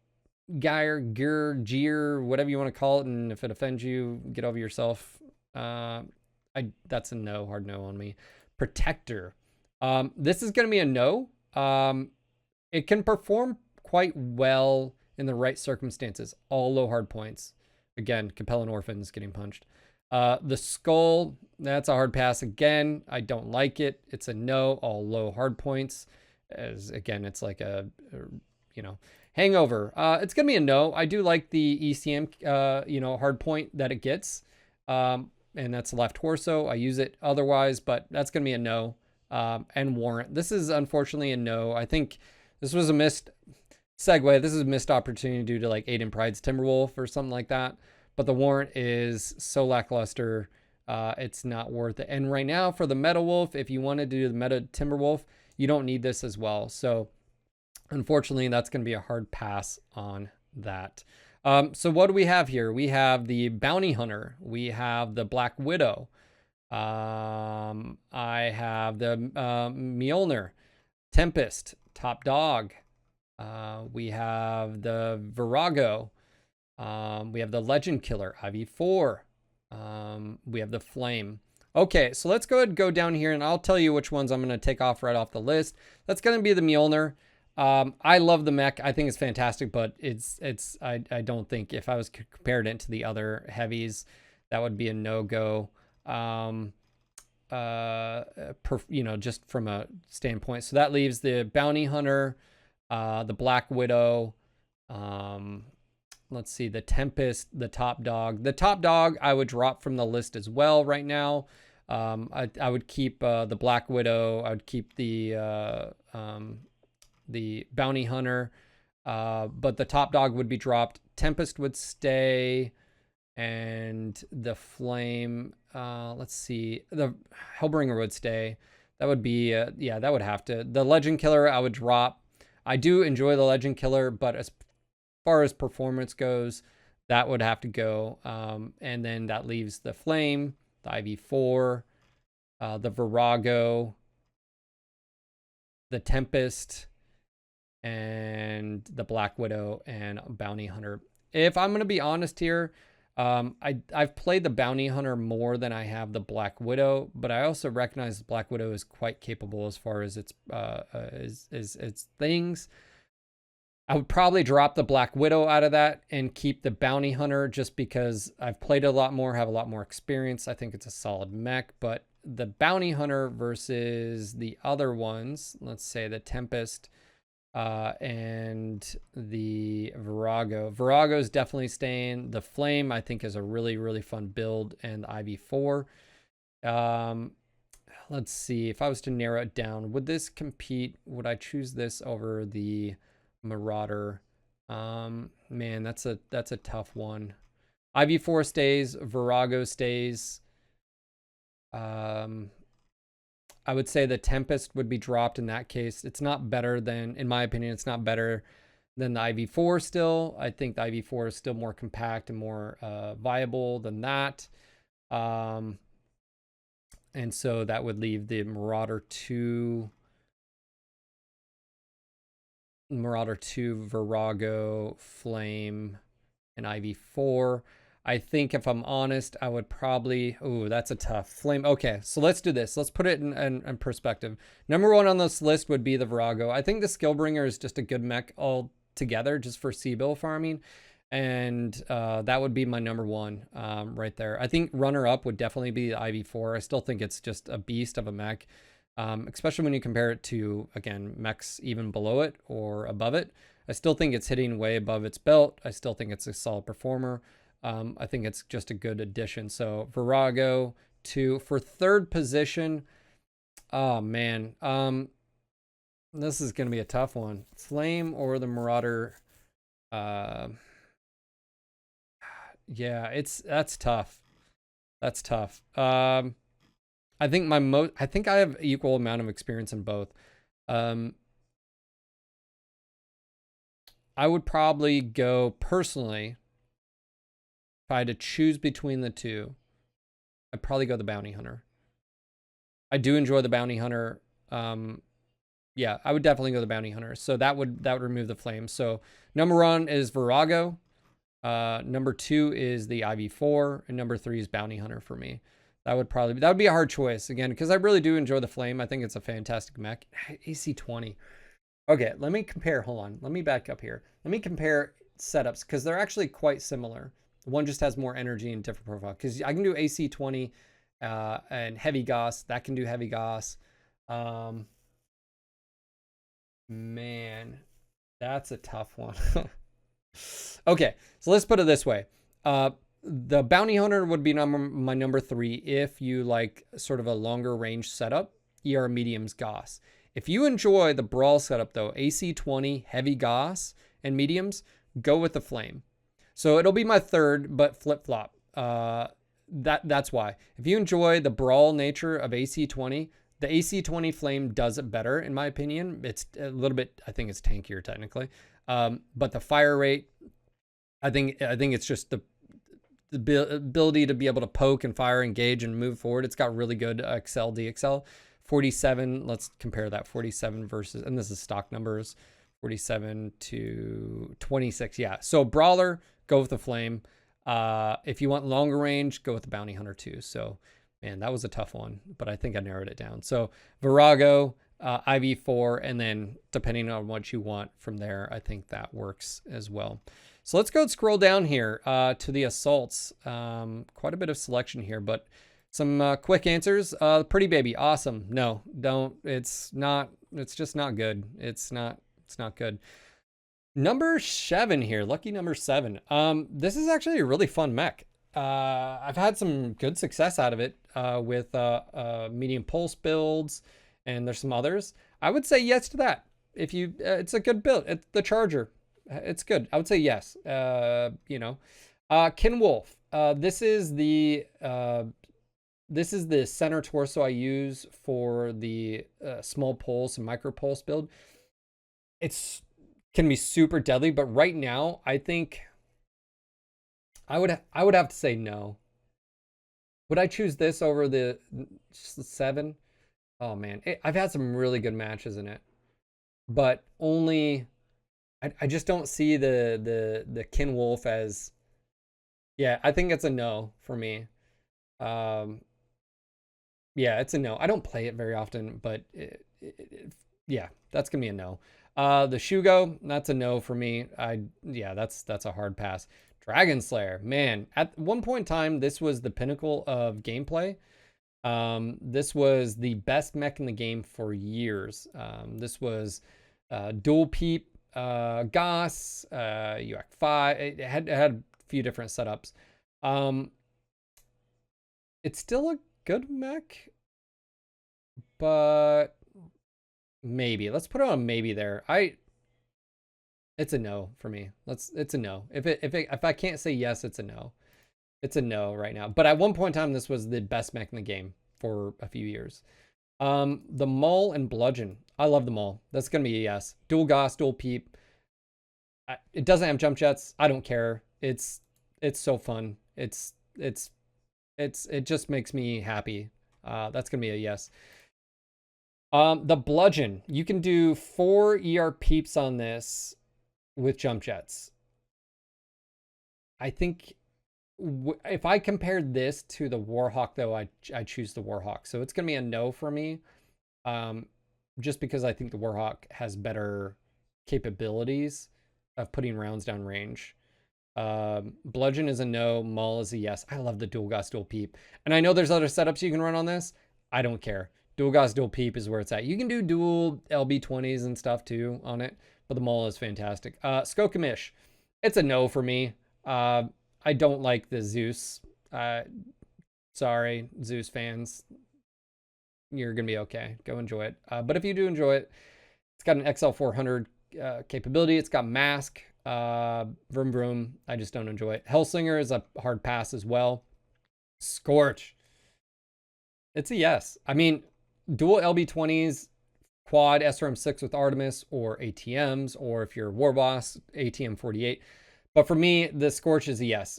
Gear, Jeer, whatever you want to call it, and if it offends you, get over yourself. That's a no, hard no on me. Protector. This is going to be a no. It can perform quite well in the right circumstances. All low hard points. Again, Capellan Orphans getting punched. The Skull, that's a hard pass. Again, I don't like it. It's a no. All low hard points. As again, it's like a Hangover. It's gonna be a no. I do like the ECM, hard point that it gets, and that's left torso. I use it otherwise, but that's gonna be a no. And Warrant. This is unfortunately a no. I think this was a missed segue. This is a missed opportunity due to like Aiden Pride's Timberwolf or something like that. But the Warrant is so lackluster. It's not worth it. And right now for the Meta Wolf, if you wanted to do the Meta Timberwolf, you don't need this as well. So unfortunately, that's going to be a hard pass on that. So what do we have here? We have the Bounty Hunter. We have the Black Widow. I have the Mjolnir. Tempest. Top Dog. We have the Virago. We have the Legend Killer. IV4. We have the Flame. Okay, so let's go ahead and go down here, and I'll tell you which ones I'm going to take off right off the list. That's going to be the Mjolnir. I love the mech. I think it's fantastic, but I don't think if I was compared it to the other heavies, that would be a no-go. Just from a standpoint. So that leaves the Bounty Hunter, the Black Widow, let's see, the Tempest, the Top Dog. The Top Dog I would drop from the list as well right now. I would keep the Black Widow. I would keep the Bounty Hunter, but the Top Dog would be dropped. Tempest would stay, and the Flame, let's see, the Hellbringer would stay. That would be, that would have to. The Legend Killer I would drop. I do enjoy the Legend Killer, but as far as performance goes, that would have to go. And then that leaves the Flame, the IV4, the Virago, the Tempest, and the Black Widow and Bounty Hunter. If I'm going to be honest here, I've played the Bounty Hunter more than I have the Black Widow, but I also recognize the Black Widow is quite capable as far as its things. I would probably drop the Black Widow out of that and keep the Bounty Hunter just because I've played a lot more, have a lot more experience. I think it's a solid mech, but the Bounty Hunter versus the other ones, let's say the Tempest, and the Virago. Virago is definitely staying. The Flame, I think, is a really, really fun build, and the IV4. Let's see. If I was to narrow it down, would this compete? Would I choose this over the Marauder? Man, that's a tough one. IV4 stays. Virago stays. I would say the Tempest would be dropped in that case. It's not better than, in my opinion, it's not better than the IV4 still. I think the IV4 is still more compact and more viable than that. And so that would leave the Marauder 2, Virago, Flame, and IV4. I think if I'm honest, I would probably, oh, that's a tough Flame. Okay, so let's do this. Let's put it in perspective. Number one on this list would be the Virago. I think the Skillbringer is just a good mech altogether, just for C-bill farming. And that would be my number one right there. I think runner-up would definitely be the IV4. I still think it's just a beast of a mech, especially when you compare it to, again, mechs even below it or above it. I still think it's hitting way above its belt. I still think it's a solid performer. I think it's just a good addition. So Virago 2. For third position, oh man, this is going to be a tough one. Flame or the Marauder? Yeah, that's tough. That's tough. I think I think I have equal amount of experience in both. I would probably go personally, if I had to choose between the two, I'd probably go the Bounty Hunter. I do enjoy the Bounty Hunter. Yeah, I would definitely go the Bounty Hunter. So that would remove the Flame. So number one is Virago. Number two is the IV4, and number three is Bounty Hunter for me. That would be a hard choice again, because I really do enjoy the Flame. I think it's a fantastic mech. AC20. Okay, let me compare. Hold on. Let me back up here. Let me compare setups, because they're actually quite similar. One just has more energy and different profile, because I can do AC20 and heavy Goss. That can do heavy Goss. Man, that's a tough one. Okay, so let's put it this way. The Bounty Hunter would be my number three if you like sort of a longer range setup. ER mediums Goss. If you enjoy the brawl setup though, AC20, heavy Goss, and mediums, go with the Flame. So it'll be my third, but flip-flop. That's why. If you enjoy the brawl nature of AC20, the AC20 Flame does it better, in my opinion. It's a little bit, I think it's tankier technically. But the fire rate, I think it's just the ability to be able to poke and fire, engage, and move forward. It's got really good XL, DXL. 47, let's compare that. 47 versus, and this is stock numbers, 47 to 26. Yeah, so Brawler, go with the Flame. If you want longer range, go with the Bounty Hunter too. So, man, that was a tough one, but I think I narrowed it down. So Virago, IV4, and then depending on what you want from there, I think that works as well. So let's go scroll down here to the assaults. Quite a bit of selection here, but some quick answers. Pretty Baby, awesome. No, don't. It's just not good. It's not good. Number 7 here, lucky number 7. This is actually a really fun mech. I've had some good success out of it with medium pulse builds, and there's some others. I would say yes to that. If you, it's a good build. It's the Charger. It's good. I would say yes. Kinwolf. This is the center torso I use for the small pulse and micro pulse build. It's can be super deadly, but right now I think I would have to say no. Would I choose this over the 7? Oh man, I've had some really good matches in it, but only I just don't see the Kinwolf as. Yeah, I think it's a no for me. Yeah, it's a no. I don't play it very often, but yeah, that's gonna be a no. The Shugo, that's a no for me. Yeah, that's a hard pass. Dragon Slayer, man, at one point in time, this was the pinnacle of gameplay. This was the best mech in the game for years. This was dual peep, Goss, UX5. It had a few different setups. It's still a good mech, but maybe. Let's put it on maybe there. It's a no for me. It's a no. If I can't say yes, it's a no. It's a no right now. But at one point in time, this was the best mech in the game for a few years. The Maul and Bludgeon. I love the Maul. That's gonna be a yes. Dual Goss, dual peep. It doesn't have jump jets. I don't care. It's so fun. It just makes me happy. That's gonna be a yes. The bludgeon. You can do 4 ER peeps on this with jump jets. I think if I compared this to the Warhawk, though, I choose the Warhawk. So it's gonna be a no for me. Just because I think the Warhawk has better capabilities of putting rounds down range. Bludgeon is a no. Maul is a yes. I love the dual gas dual peep, and I know there's other setups you can run on this. I don't care. Dual gas dual peep is where it's at. You can do dual LB20s and stuff too on it, but the Maul is fantastic. Skokamish, it's a no for me. I don't like the Zeus. Sorry, Zeus fans. You're gonna be okay. Go enjoy it. But if you do enjoy it, it's got an XL400 capability. It's got mask. Vroom vroom. I just don't enjoy it. Hellslinger is a hard pass as well. Scorch. It's a yes. I mean, dual LB20s, quad SRM6 with Artemis, or ATMs, or if you're War Boss, ATM 48. But for me, the Scorch is a yes.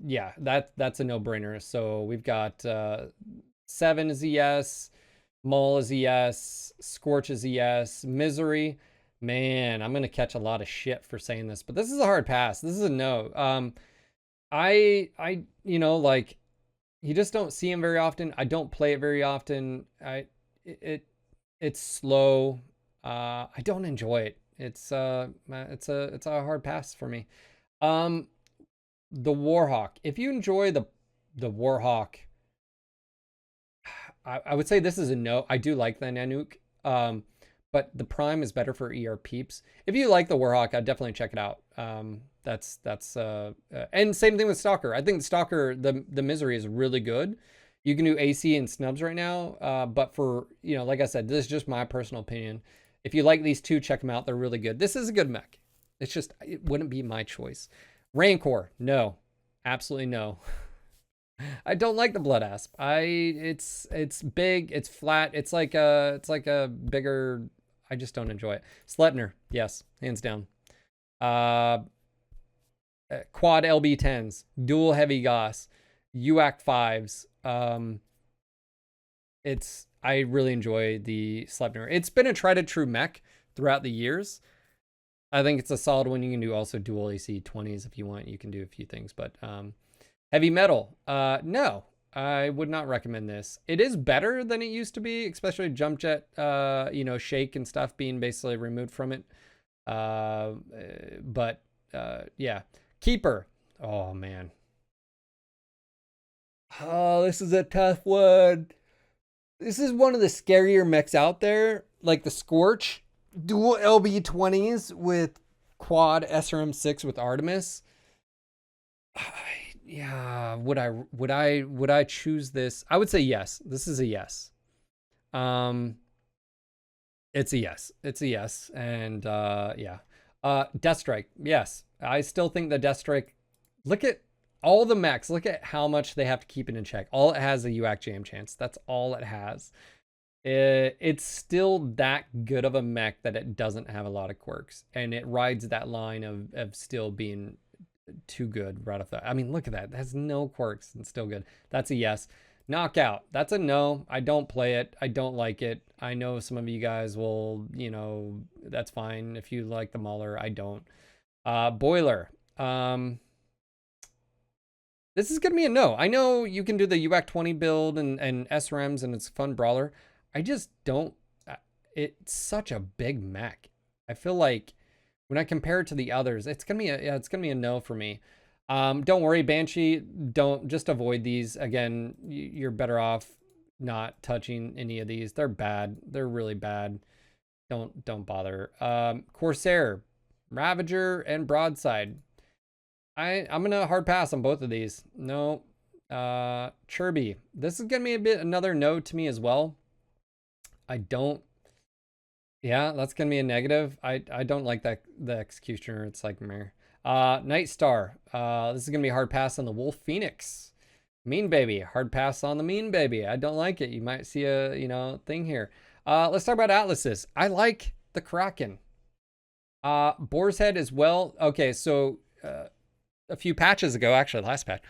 Yeah, that's a no-brainer. So we've got 7 is a yes. Maul is a yes. Scorch is a yes. Misery. Man, I'm going to catch a lot of shit for saying this, but this is a hard pass. This is a no. You know, like, you just don't see him very often. I don't play it very often. It's slow. I don't enjoy it. It's a hard pass for me. The Warhawk. If you enjoy the Warhawk, I would say this is a no. I do like the Nanook. But the Prime is better for ER peeps. If you like the Warhawk, I'd definitely check it out. And same thing with Stalker. I think the Stalker, the Misery is really good. You can do AC and snubs right now. But for, you know, like I said, this is just my personal opinion. If you like these two, check them out. They're really good. This is a good mech. It's just, it wouldn't be my choice. Rancor, no. Absolutely no. I don't like the Blood Asp. It's big, it's flat, it's like a bigger, I just don't enjoy it. Sleipnir, yes, hands down. Quad LB10s, dual heavy Goss, UAC 5s. I really enjoy the Sleipnir. It's been a tried and true mech throughout the years. I think it's a solid one. You can do also dual AC 20s if you want. You can do a few things, but heavy metal, no. I would not recommend this. It is better than it used to be, especially jump jet, you know, shake and stuff being basically removed from it. But yeah. Keeper. Oh, man. Oh, this is a tough one. This is one of the scarier mechs out there, like the Scorch. Dual LB20s with quad SRM6 with Artemis. Yeah, would I choose this? I would say yes. This is a yes. It's a yes. It's a yes. And yeah. Deathstrike. Yes. I still think the Deathstrike, look at all the mechs. Look at how much they have to keep it in check. All it has is a UAC jam chance. That's all it has. It's still that good of a mech that it doesn't have a lot of quirks, and it rides that line of still being too good right off the, I mean, look at that. It has no quirks and still good. That's a yes. Knockout. That's a no. I don't play it. I don't like it. I know some of you guys will, you know, that's fine if you like the Mauler. I don't. Boiler. This is gonna be a no. I know you can do the UAC 20 build and SRMs and it's a fun brawler. I just don't. It's such a big mech. I feel like when I compare it to the others, it's gonna be a no for me. Don't worry, Banshee. Don't, just avoid these. Again, you're better off not touching any of these. They're bad. They're really bad. Don't bother. Corsair, Ravager, and Broadside. I'm gonna hard pass on both of these. No. Chirby. This is gonna be another no to me as well. I don't. Yeah, that's gonna be a negative. I don't like that, the Executioner. It's like meh. Night Star. This is gonna be a hard pass on the Wolf Phoenix. Mean Baby. Hard pass on the Mean Baby. I don't like it. You might see a, you know, thing here. Let's talk about Atlases. I like the Kraken. Boar's Head as well. Okay, so a few patches ago, actually last patch,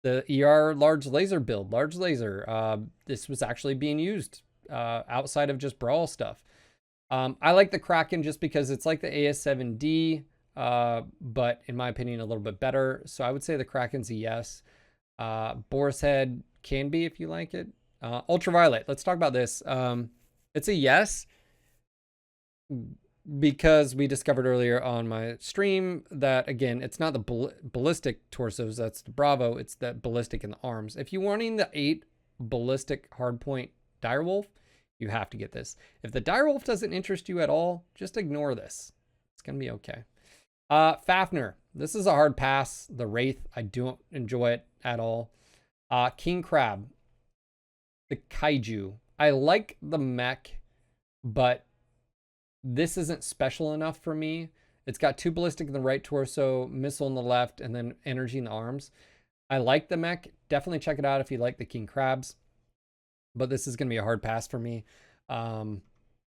The ER large laser build, large laser. This was actually being used outside of just brawl stuff. I like the Kraken just because it's like the AS7D, but in my opinion, a little bit better. So I would say the Kraken's a yes. Boar's Head can be if you like it. Ultraviolet, let's talk about this. It's a yes because we discovered earlier on my stream that, again, it's not the ballistic torsos, that's the Bravo, it's the ballistic in the arms. If you're wanting the 8 ballistic hardpoint direwolf, you have to get this. If the direwolf doesn't interest you at all, just ignore this. It's going to be okay. Fafnir, this is a hard pass. The Wraith, I don't enjoy it at all. King Crab, the Kaiju. I like the mech, but this isn't special enough for me. It's got 2 ballistic in the right torso, missile in the left, and then energy in the arms. I like the mech. Definitely check it out if you like the King Crabs. But this is going to be a hard pass for me.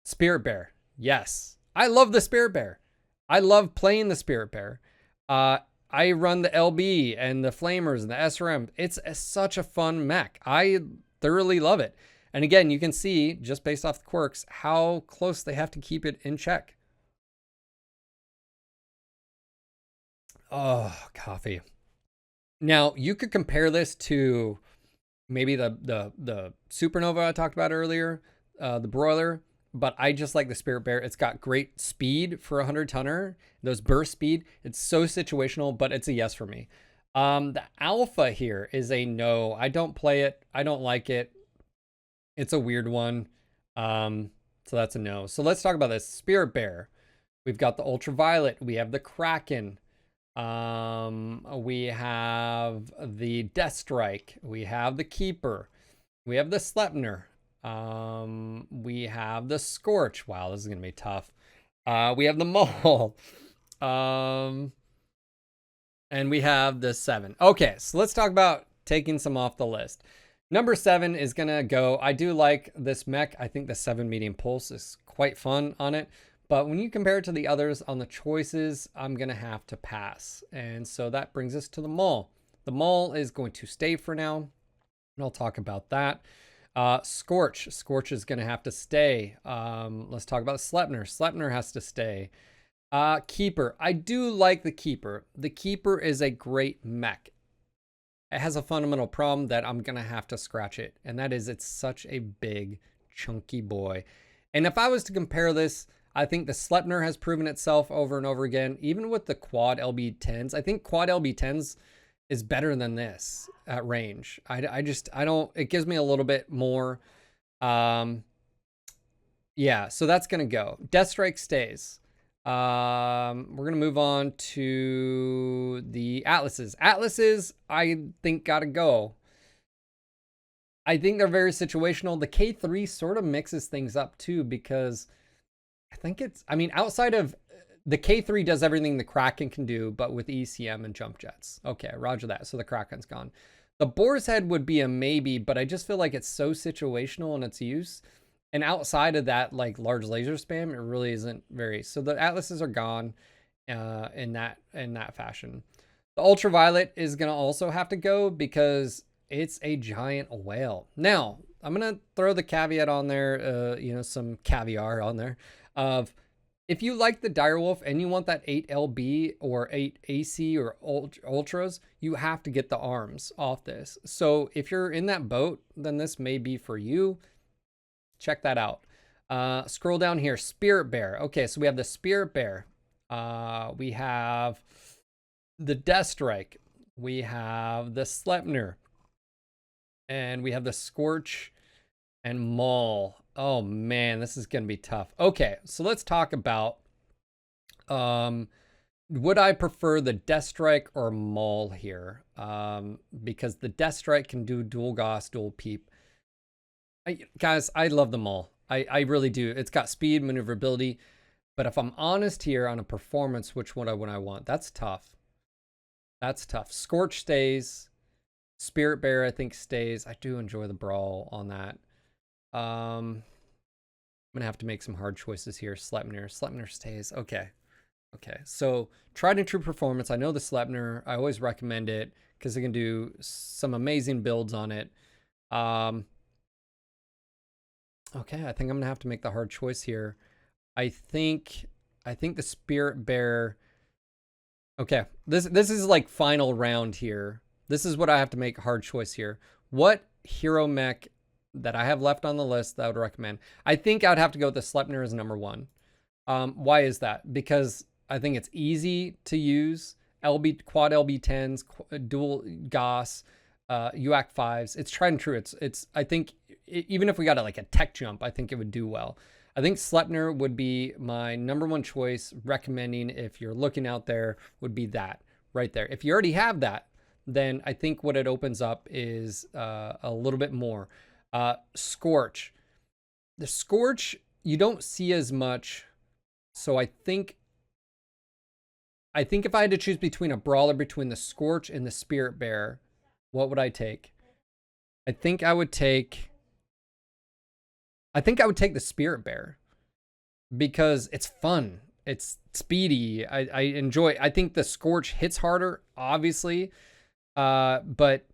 Spirit Bear. Yes. I love the Spirit Bear. I love playing the Spirit Bear. I run the LB and the Flamers and the SRM. It's such a fun mech. I thoroughly love it. And again, you can see, just based off the quirks, how close they have to keep it in check. Oh, coffee. Now, you could compare this to maybe the Supernova I talked about earlier, the Broiler, but I just like the Spirit Bear. It's got great speed for a 100-tonner, those burst speed. It's so situational, but it's a yes for me. The Alpha here is a no. I don't play it. I don't like it. It's a weird one. So that's a no. So let's talk about this. Spirit Bear. We've got the Ultraviolet. We have the Kraken. We have the Death Strike. We have the Keeper. We have the Sleipnir. We have the Scorch. Wow, this is gonna be tough. We have the Maul. And we have the 7. Okay, so let's talk about taking some off the list. Number 7 is gonna go. I do like this mech. I think the 7 medium pulse is quite fun on it. But when you compare it to the others on the choices, I'm going to have to pass. And so that brings us to the Maul. The Maul is going to stay for now. And I'll talk about that. Scorch. Scorch is going to have to stay. Let's talk about Sleipnir. Sleipnir has to stay. Keeper. I do like the Keeper. The Keeper is a great mech. It has a fundamental problem that I'm going to have to scratch it. And that is it's such a big, chunky boy. And if I was to compare this, I think the Sleipnir has proven itself over and over again, even with the quad LB10s. I think quad LB10s is better than this at range. I don't, it gives me a little bit more. Yeah, so that's going to go. Death Strike stays. We're going to move on to the Atlases. Atlases, I think, got to go. I think they're very situational. The K3 sort of mixes things up too, because I think it's, I mean, outside of the K3 does everything the Kraken can do, but with ECM and jump jets. Okay, roger that. So the Kraken's gone. The Boar's Head would be a maybe, but I just feel like it's so situational in its use. And outside of that, like large laser spam, it really isn't very. So the Atlases are gone in that fashion. The Ultraviolet is gonna also have to go because it's a giant whale. Now I'm gonna throw the caveat on there, some caviar on there. Of if you like the Direwolf and you want that 8 LB or 8 AC or Ultras, you have to get the arms off this. So if you're in that boat, then this may be for you. Check that out. Scroll down here, Spirit Bear. Okay, so we have the Spirit Bear. We have the Death Strike. We have the Sleipnir. And we have the Scorch and Maul. Oh man, this is gonna be tough. Okay, so let's talk about would I prefer the Death Strike or Maul here? Because the Death Strike can do dual Gauss, dual Peep. Guys, I love the Maul. I really do. It's got speed, maneuverability. But if I'm honest here on a performance, which one would I want? That's tough. That's tough. Scorch stays. Spirit Bear, I think, stays. I do enjoy the brawl on that. I'm gonna have to make some hard choices here. Sleipnir stays. Okay. Okay, so tried and true performance. I know the Sleipnir. I always recommend it because it can do some amazing builds on it. Um, okay, I think I'm gonna have to make the hard choice here. I think the Spirit Bear. Okay, this is like final round here. This is what I have to make a hard choice here. What hero mech that I have left on the list that I would recommend? I think I would have to go with the Sleipnir as number one. Why is that? Because I think it's easy to use. LB quad LB10s, dual GOS, UAC 5s. It's tried and true. It's. I think even if we got like a tech jump, I think it would do well. I think Sleipnir would be my number one choice. Recommending if you're looking out there would be that right there. If you already have that, then I think what it opens up is a little bit more. Scorch. The Scorch you don't see as much. So I think if I had to choose between a brawler between the Scorch and the Spirit Bear, what would I take? I think I would take the Spirit Bear because it's fun. It's speedy. I enjoy. I think the Scorch hits harder, obviously, but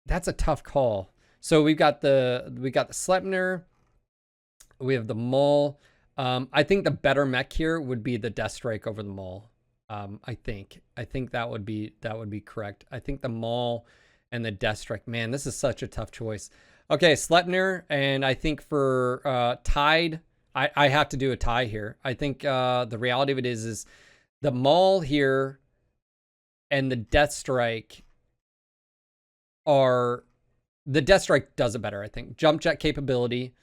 that's a tough call. So we got the Sleipnir, we have the Maul. I think the better mech here would be the Deathstrike over the Maul. I think that would be correct. I think the Maul and the Deathstrike. Man, this is such a tough choice. Okay, Sleipnir, and I think for Tide, I have to do a tie here. I think the reality of it is the Maul here and the Deathstrike are the Deathstrike does it better. I think jump jet capability.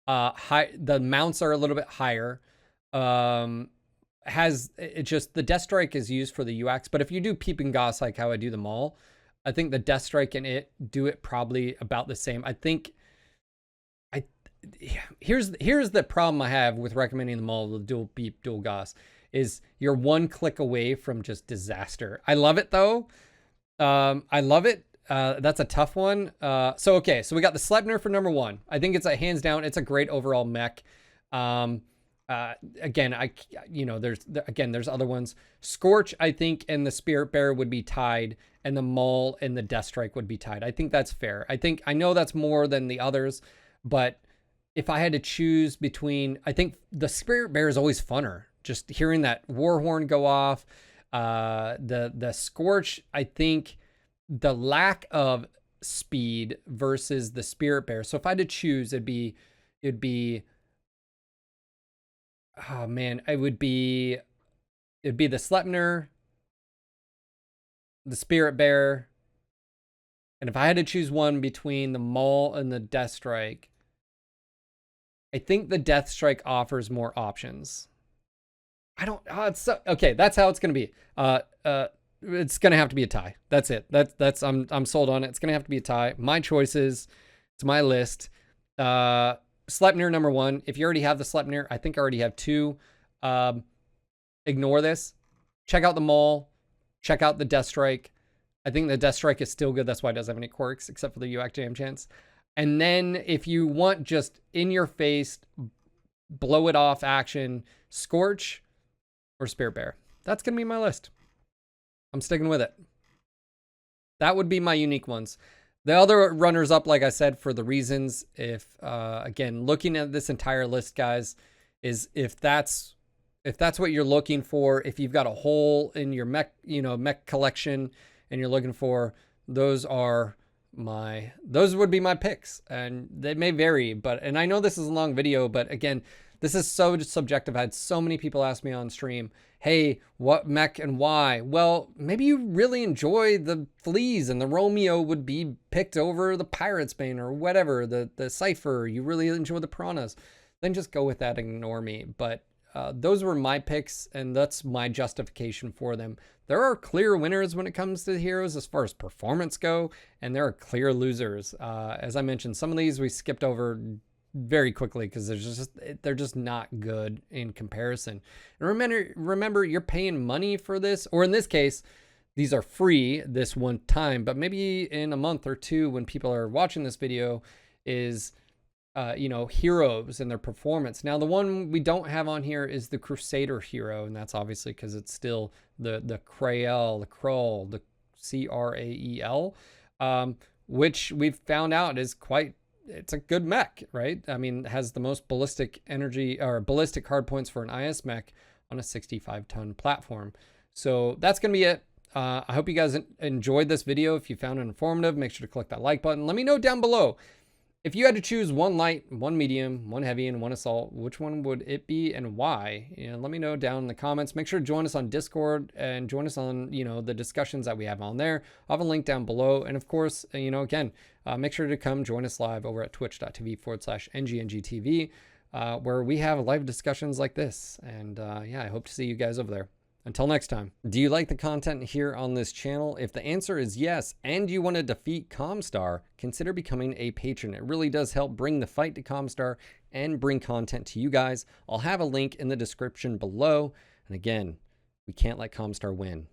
The mounts are a little bit higher. Has it just the Deathstrike is used for the UX, but if you do Peep and Goss like how I do the Maul, I think the Deathstrike and it do it probably about the same. I think here's the problem I have with recommending the Maul, the dual Peep, dual Goss, is you're one click away from just disaster. I love it though. I love it. That's a tough one. So we got the Sleipnir for number one. I think it's a hands down. It's a great overall mech. Again, there's other ones. Scorch, I think, and the Spirit Bear would be tied, and the Maul and the Deathstrike would be tied. I think that's fair. I know that's more than the others, but if I had to choose between, I think the Spirit Bear is always funner. Just hearing that war horn go off. The Scorch, I think the lack of speed versus the Spirit Bear. So if I had to choose, it'd be oh man, it'd be the Sleipnir, the Spirit Bear, and if I had to choose one between the Maul and the Deathstrike, I think the Deathstrike offers more options. Okay, that's how it's gonna be. It's gonna have to be a tie. That's it. I'm sold on it. It's gonna have to be a tie. My choices. It's my list. Sleipnir number one. If you already have the Sleipnir, I think I already have two. Ignore this. Check out the Maul. Check out the Deathstrike. I think the Deathstrike is still good. That's why it doesn't have any quirks except for the UAC jam chance. And then if you want just in your face, blow it off action, Scorch or Spirit Bear. That's gonna be my list. I'm sticking with it. That would be my unique ones. The other runners up, like I said, for the reasons, if again, looking at this entire list, guys, is if that's what you're looking for, if you've got a hole in your mech collection and you're looking for, those would be my picks, and they may vary, and I know this is a long video, but again, this is so subjective. I had so many people ask me on stream, hey, what mech and why? Well, maybe you really enjoy the Fleas and the Romeo would be picked over the Pirate's Bane or whatever, the Cypher, you really enjoy the Piranhas, then just go with that and ignore me. But those were my picks, and that's my justification for them. There are clear winners when it comes to the heroes as far as performance go, and there are clear losers. As I mentioned, some of these we skipped over very quickly because they're just not good in comparison. And remember, you're paying money for this, or in this case, these are free this one time, but maybe in a month or two when people are watching this video is you know, heroes and their performance. Now, the one we don't have on here is the Crusader hero, and that's obviously because it's still the Krael, the Krull, the Krael, which we've found out is it's a good mech, right? I mean, it has the most ballistic energy or ballistic hard points for an IS mech on a 65-ton platform. So that's going to be it. I hope you guys enjoyed this video. If you found it informative, make sure to click that like button. Let me know down below, if you had to choose one light, one medium, one heavy, and one assault, which one would it be and why? And let me know down in the comments. Make sure to join us on Discord and join us on, you know, the discussions that we have on there. I'll have a link down below. And of course, you know, again, make sure to come join us live over at twitch.tv/NGNGTV, where we have live discussions like this. And yeah, I hope to see you guys over there. Until next time, do you like the content here on this channel? If the answer is yes, and you want to defeat Comstar, consider becoming a patron. It really does help bring the fight to Comstar and bring content to you guys. I'll have a link in the description below. And again, we can't let Comstar win.